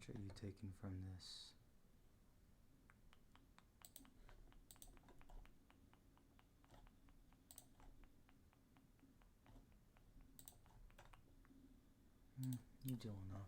much are you taking from this? You do enough.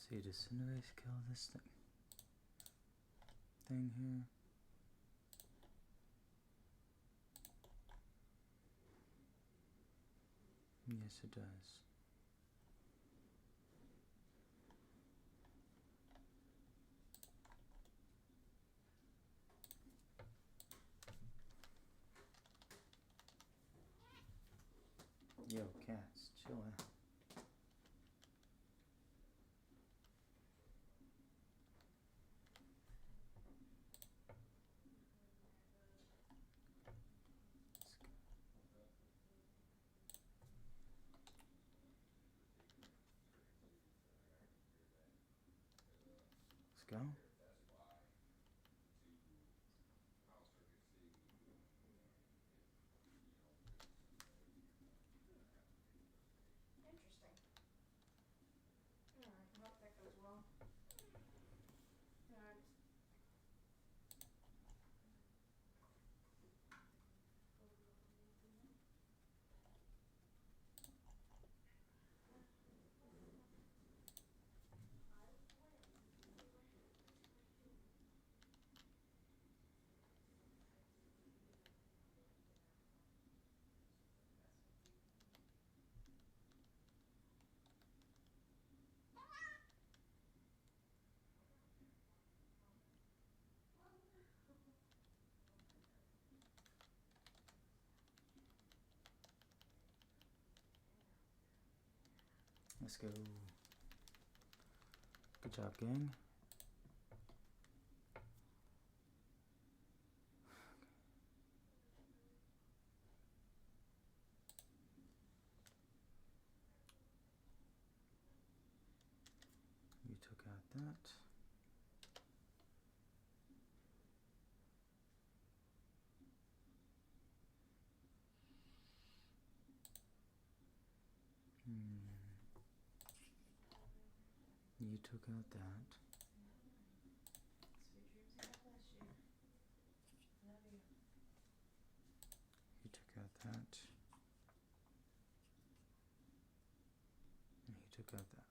See, does Cinderace kill this thing here? Yes, it does. Yo, cats, chill out. Let's go. Interesting. Alright, I hope that goes well. Alright. Let's go. Good job, gang. You took out that. You took out that. Sweet dreams and God bless you. Love you. You took out that. And you took out that.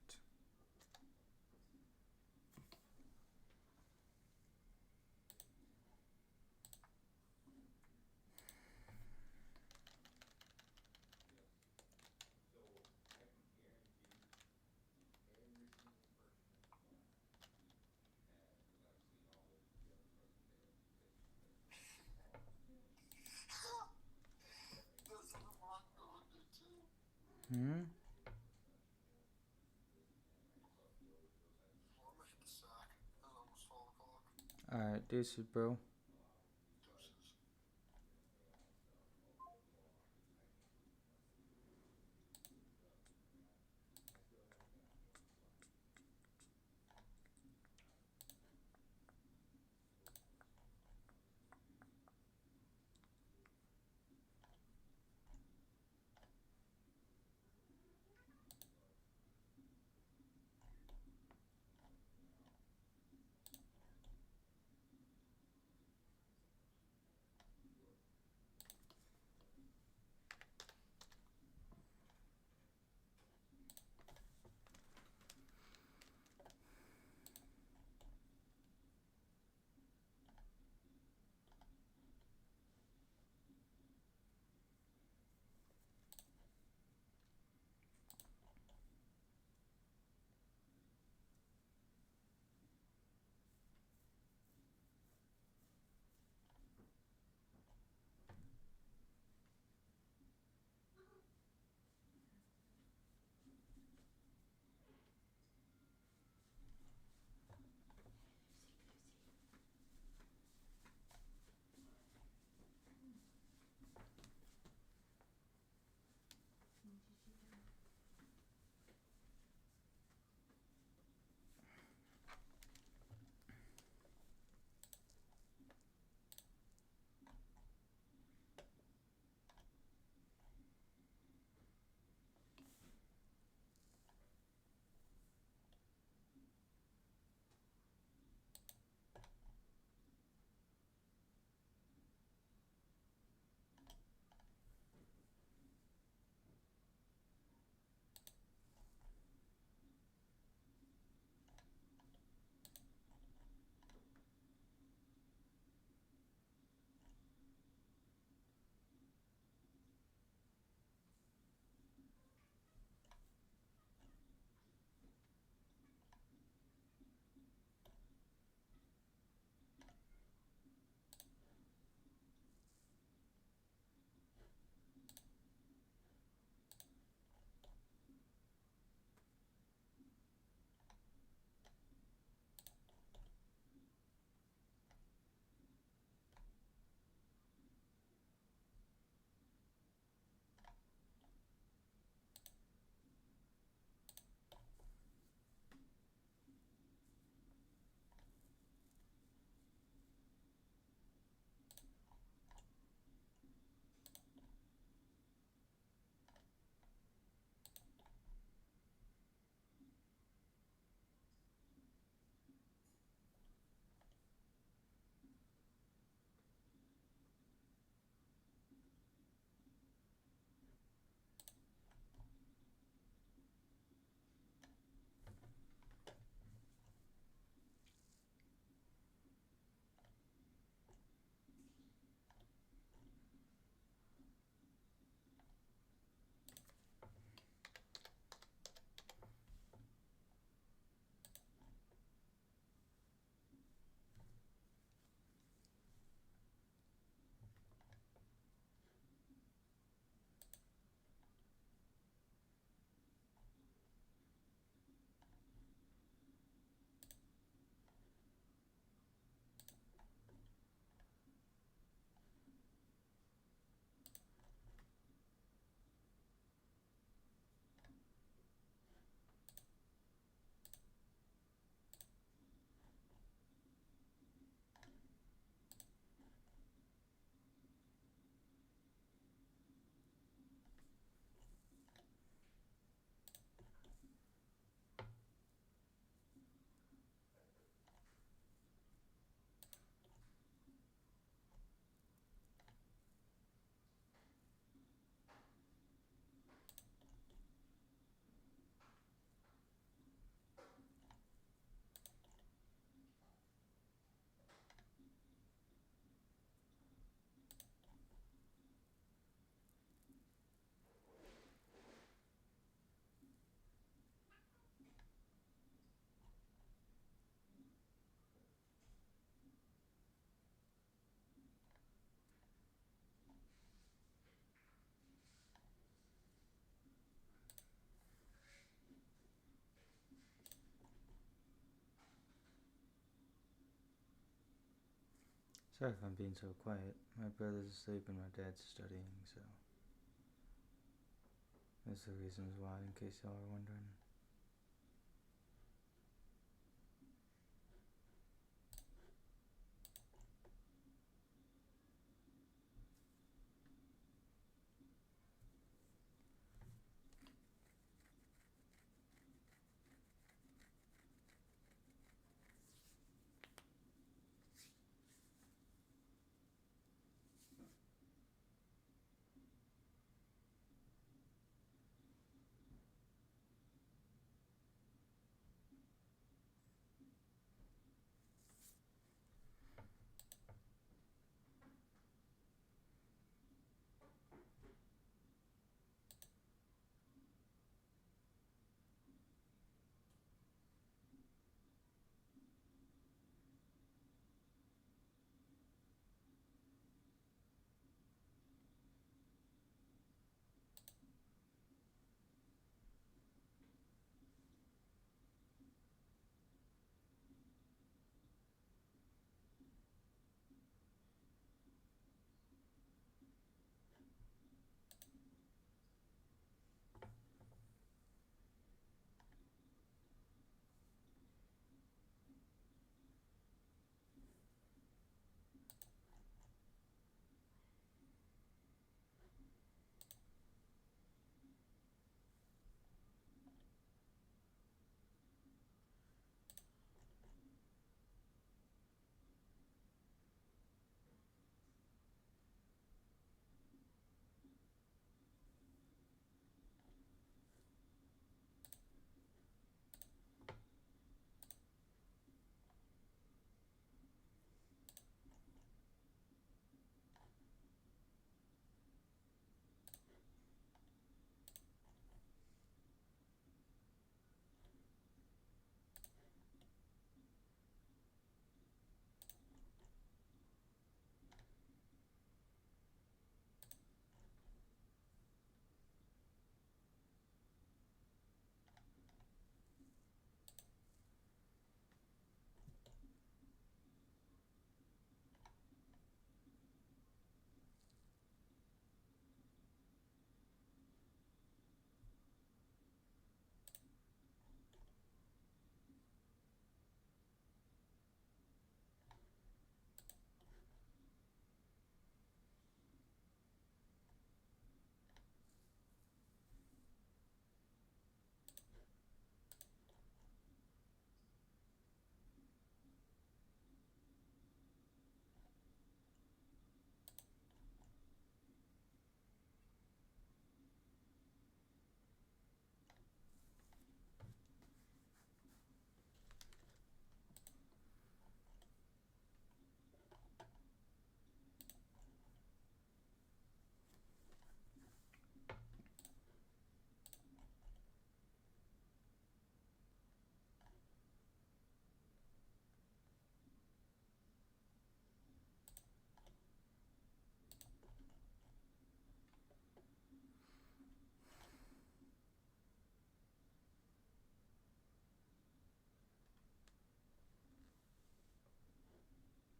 Hmm? Alright, deuces, bro. Sorry if I'm being so quiet. My brother's asleep and my dad's studying, so that's the reasons why, in case y'all are wondering.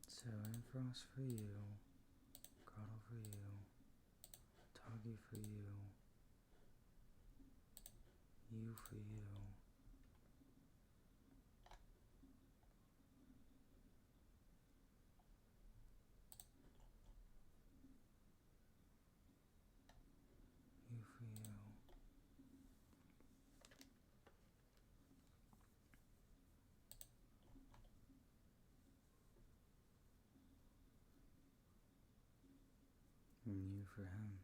So, Frost for you, Grotto for you, Toggy for you, you for you, you for you. And you for him.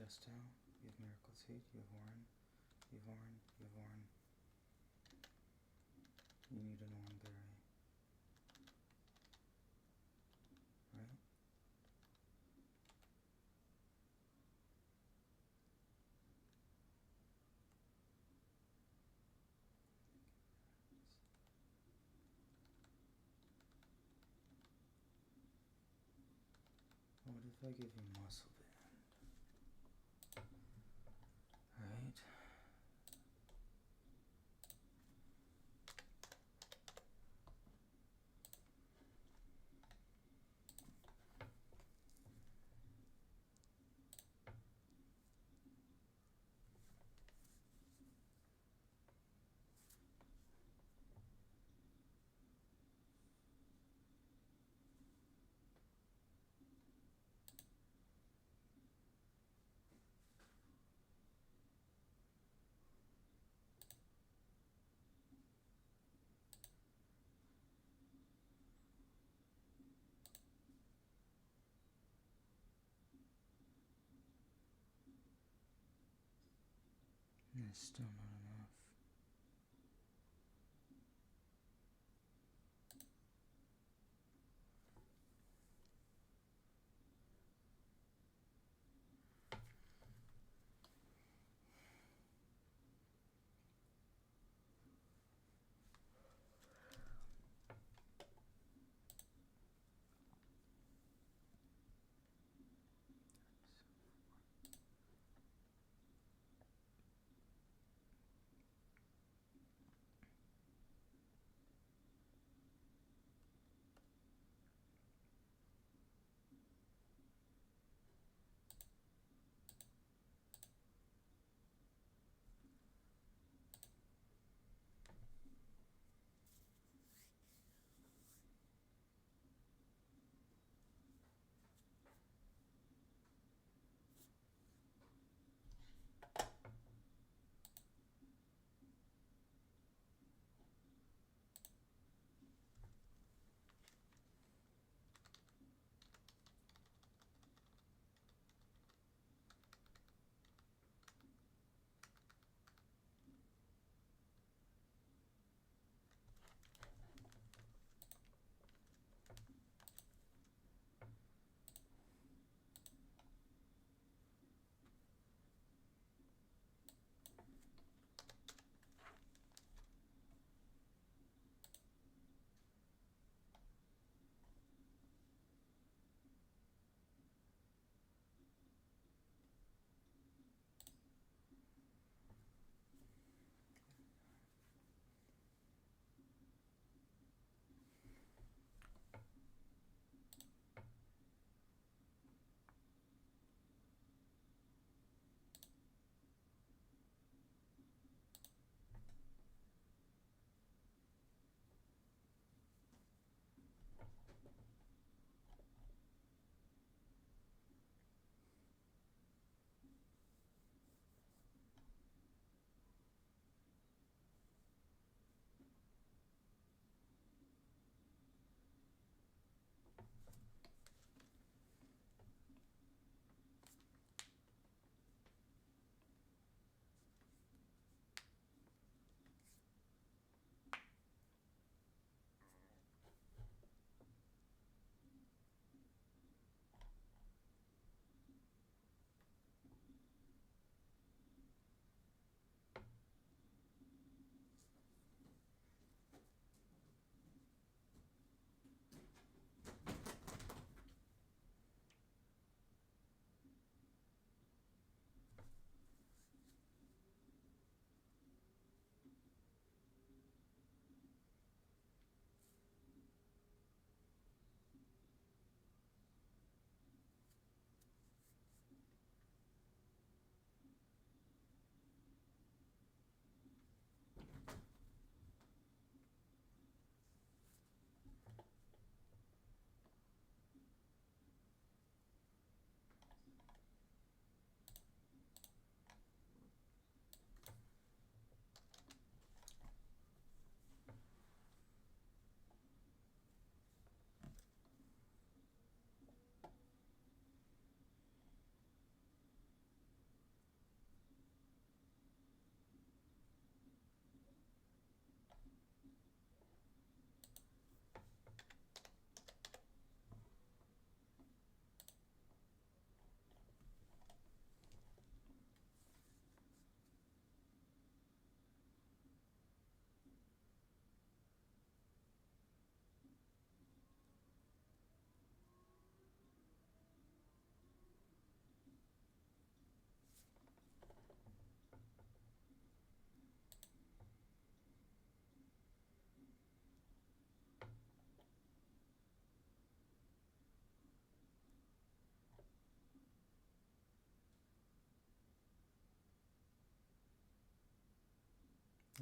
chest out. You have Miracle Seed. You have Orin. You have Orin. You have Orin. You need an Orin berry. Right? What if I give you Muscle Band? Right? That's still not enough.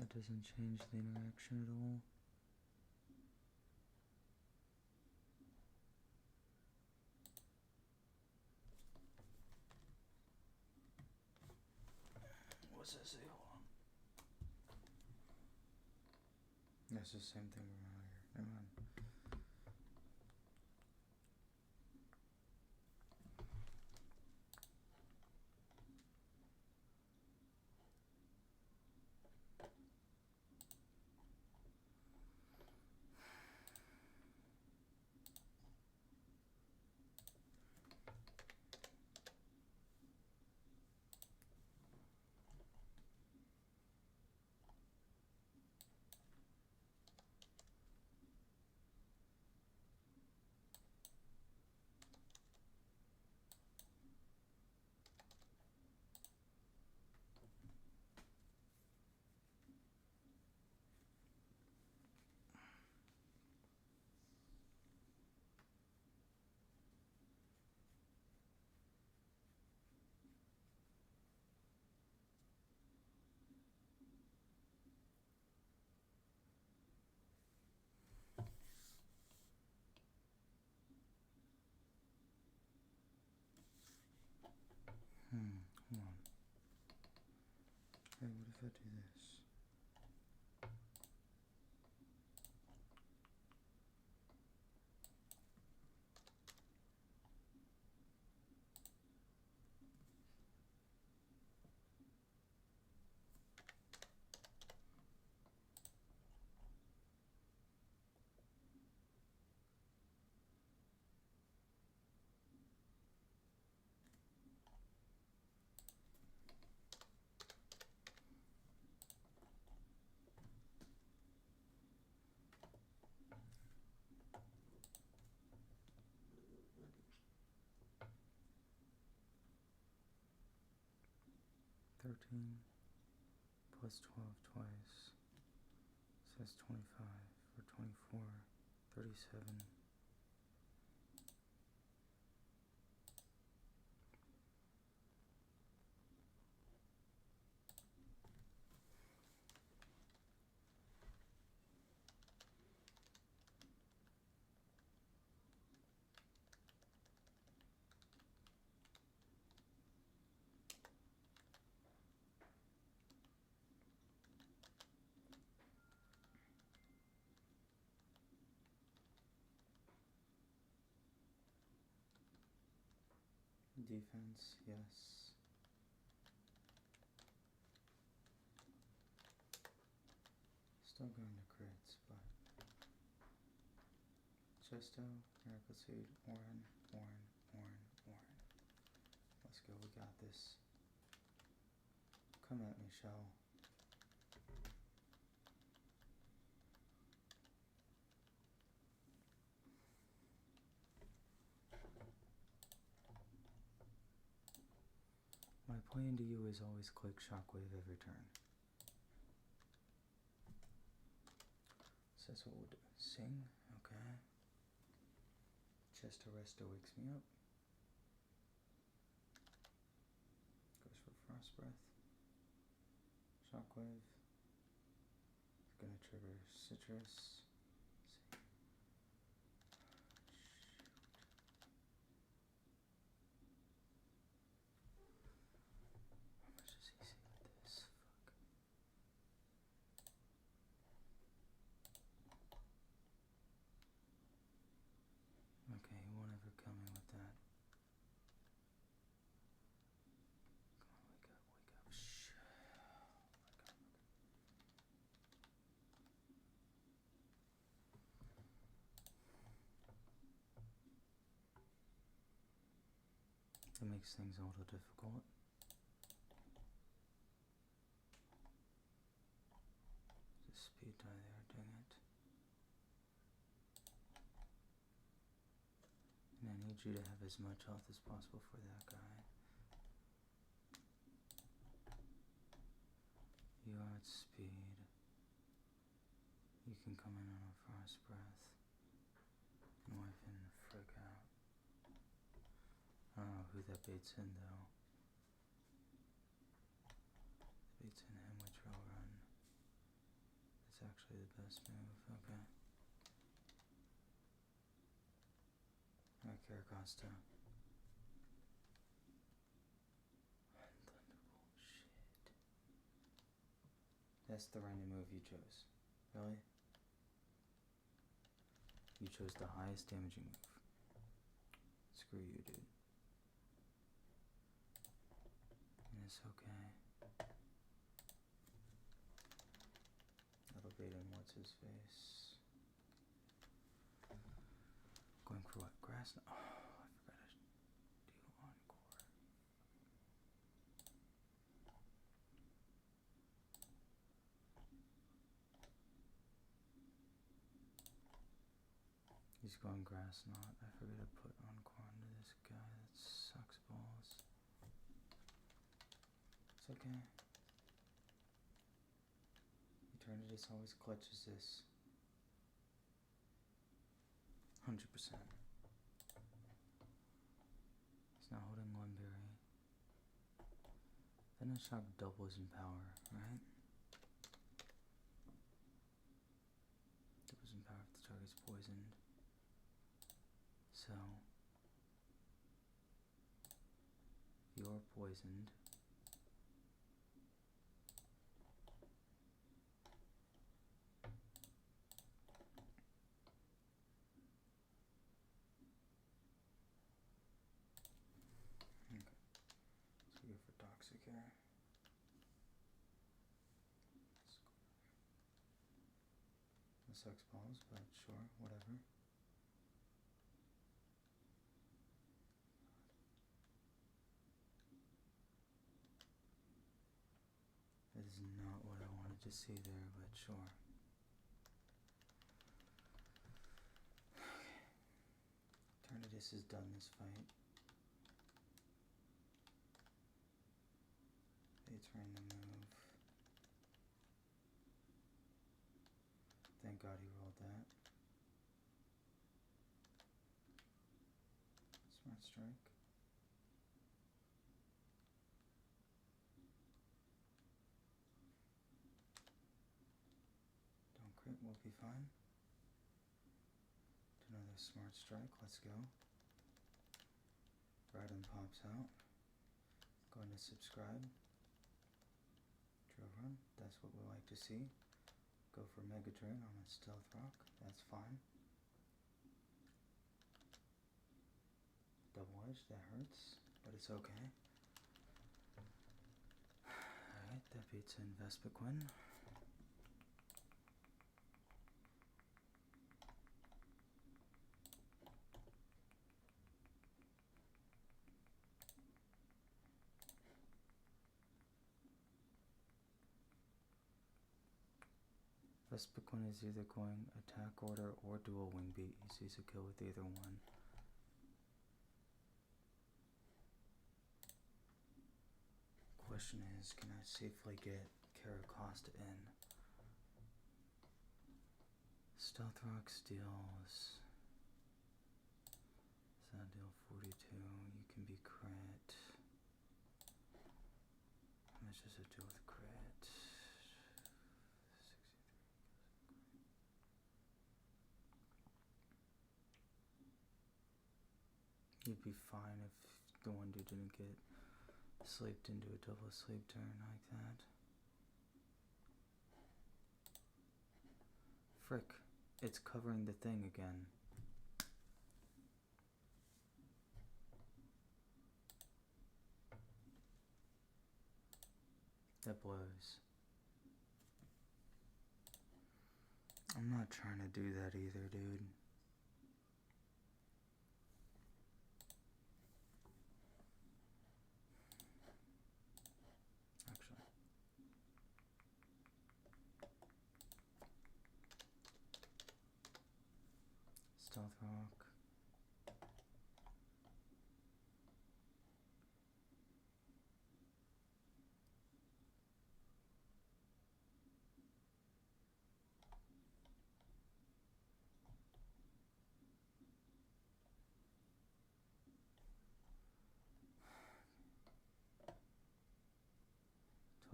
That doesn't change the interaction at all. What's that say? Hold on. That's the same thing from earlier. Never mind. Hold on. Hey, what if I do this? $13 plus 12 twice says 25 or 24, 37. Defense, yes. Still going to crits, but Chesto, Miracle Seed, Orin. Let's go, we got this. Come at me, Shell. My plan to you is always click Shockwave every turn. So that's what we'll do. Sing, okay. Chest Arresto wakes me up. Goes for Frost Breath. Shockwave. It's gonna trigger Citrus. Okay, he won't ever kill me with that. Come on, wake up. Shh. That makes things a little difficult. Just speed die there, dang it. And I need you to have as much health as possible for that guy. You are at speed. You can come in on a Frost Breath and wipe in the frick out. I don't know who that baits in though. Baits in him with Trail Run. It's actually the best move. Okay. Alright, Caracosta. Thunderbolt. Shit. That's the random move you chose. Really? You chose the highest damaging move. Screw you, dude. And it's okay. Elevating what's his face. Going for what? Grass? Oh, I forgot to do encore. He's going grass knot. I forgot to put encore into this guy. That sucks balls. It's okay. Eternatus always clutches this. 100%. He's not holding Lumberry. Then a shock doubles in power, right? Doubles in power if the target's poisoned. So, if you're poisoned, okay. Let's go for toxic here. That sucks balls, but sure, whatever. That is not what I wanted to see there, but sure. Okay. Eternatus has done this fight. It's random move. Thank God he rolled that. Smart strike. Don't crit, we'll be fine. Another smart strike, let's go. Rhyden pops out. Going to subscribe. Drill run, that's what we like to see. Go for Mega Drain on a Stealth Rock, that's fine. Double Edge, that hurts, but it's okay. Alright, that beats in Vespiquen. Vespiquen is either going attack order or dual wing beat. He sees a kill with either one. Question is, can I safely get Caracosta in? Stealth Rock steals. Does that deal 42? You can be crit. How much does it do with crit? 63. You'd be fine if the one dude didn't get sleeped into a double sleep turn like that. Frick, it's covering the thing again. That blows. I'm not trying to do that either, dude. Actually. Stealth Rock.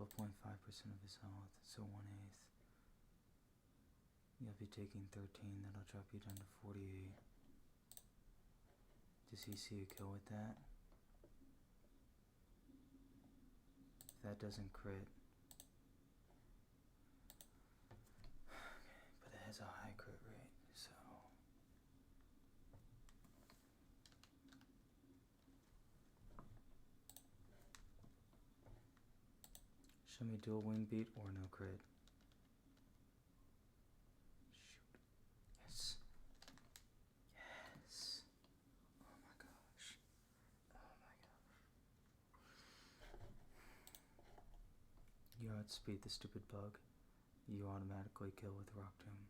.5% of his health, so 1/8. You'll be taking 13. That'll drop you down to 48. Does he see a kill with that? If that doesn't crit. But it has a high crit rate, so. Show me dual wing beat or no crit. Shoot. Yes. Yes. Oh my gosh. Oh my gosh. You outspeed the stupid bug. You automatically kill with Rock Tomb.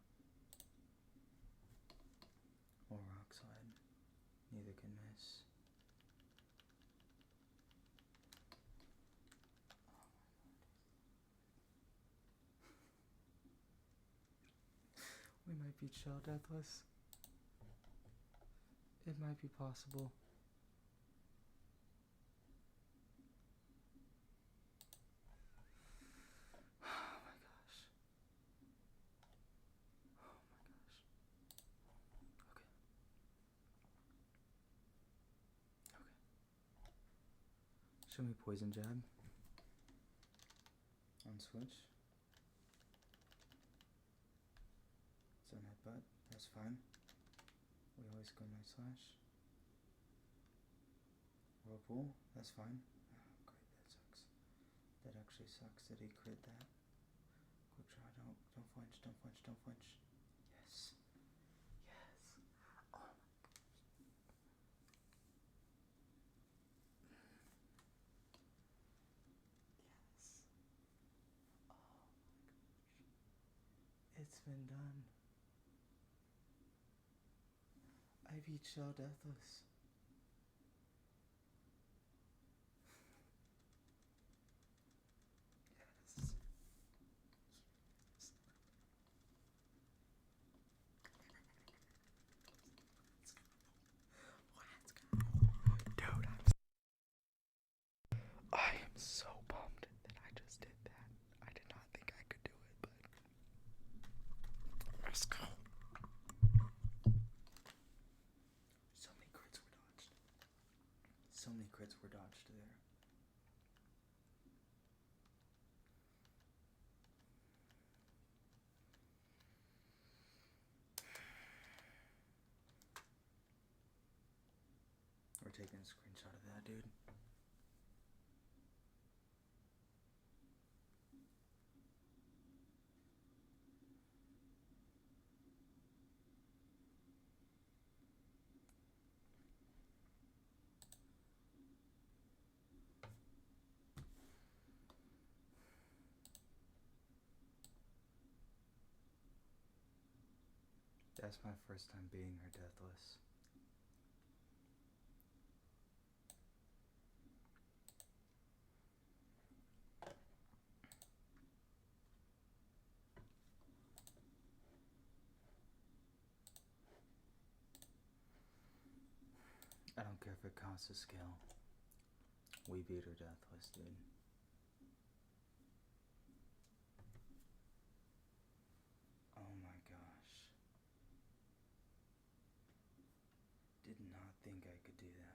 Or Rock Slide. Neither can miss. We might beat Shell Deathless. It might be possible. Oh my gosh. Oh my gosh. Okay. Okay. Show me Poison Jab. On switch. Zone headbutt. That's fine. We always go night slash. Whirlpool. That's fine. Oh, great. That sucks. That actually sucks that he crit that. Quick draw. Don't flinch. Don't flinch. Don't flinch. Yes. Yes. Oh my gosh. Yes. Oh my gosh. It's been done. I beat Shell Deathless. Yes. Dude, I am so pumped that I just did that. I did not think I could do it, but let's go. So many crits were dodged. So many crits were dodged there. We're taking a screenshot of that, dude. That's my first time beating her deathless. I don't care if it costs a skill. We beat her deathless, dude. Oh my gosh. Did not think I could do that.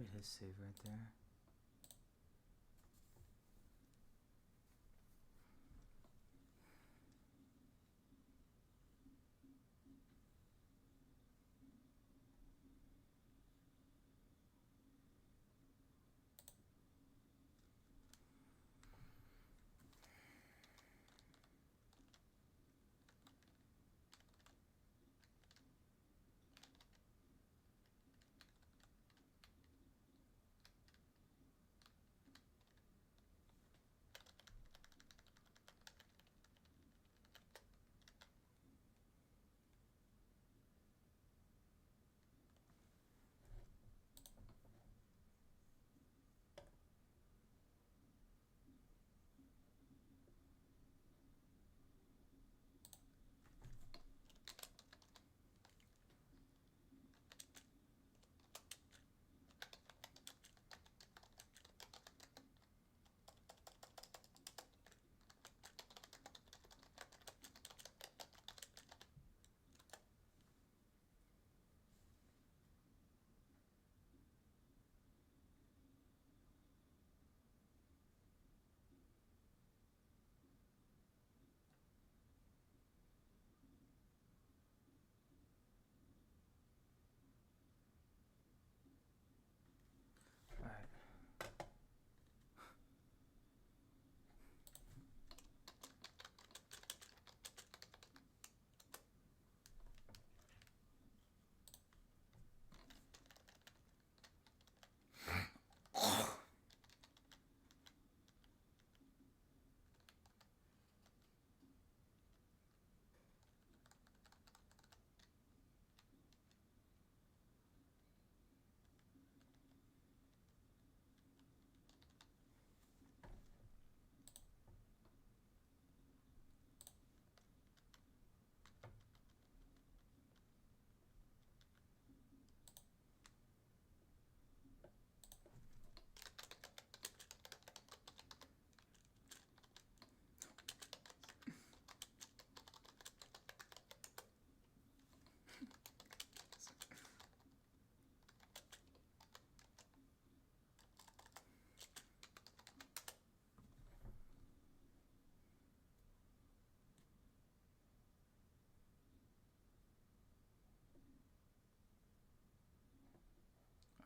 Wait, his save right there. Alright.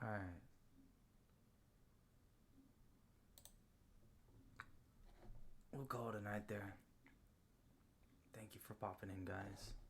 Alright. We'll call it a night there. Thank you for popping in, guys.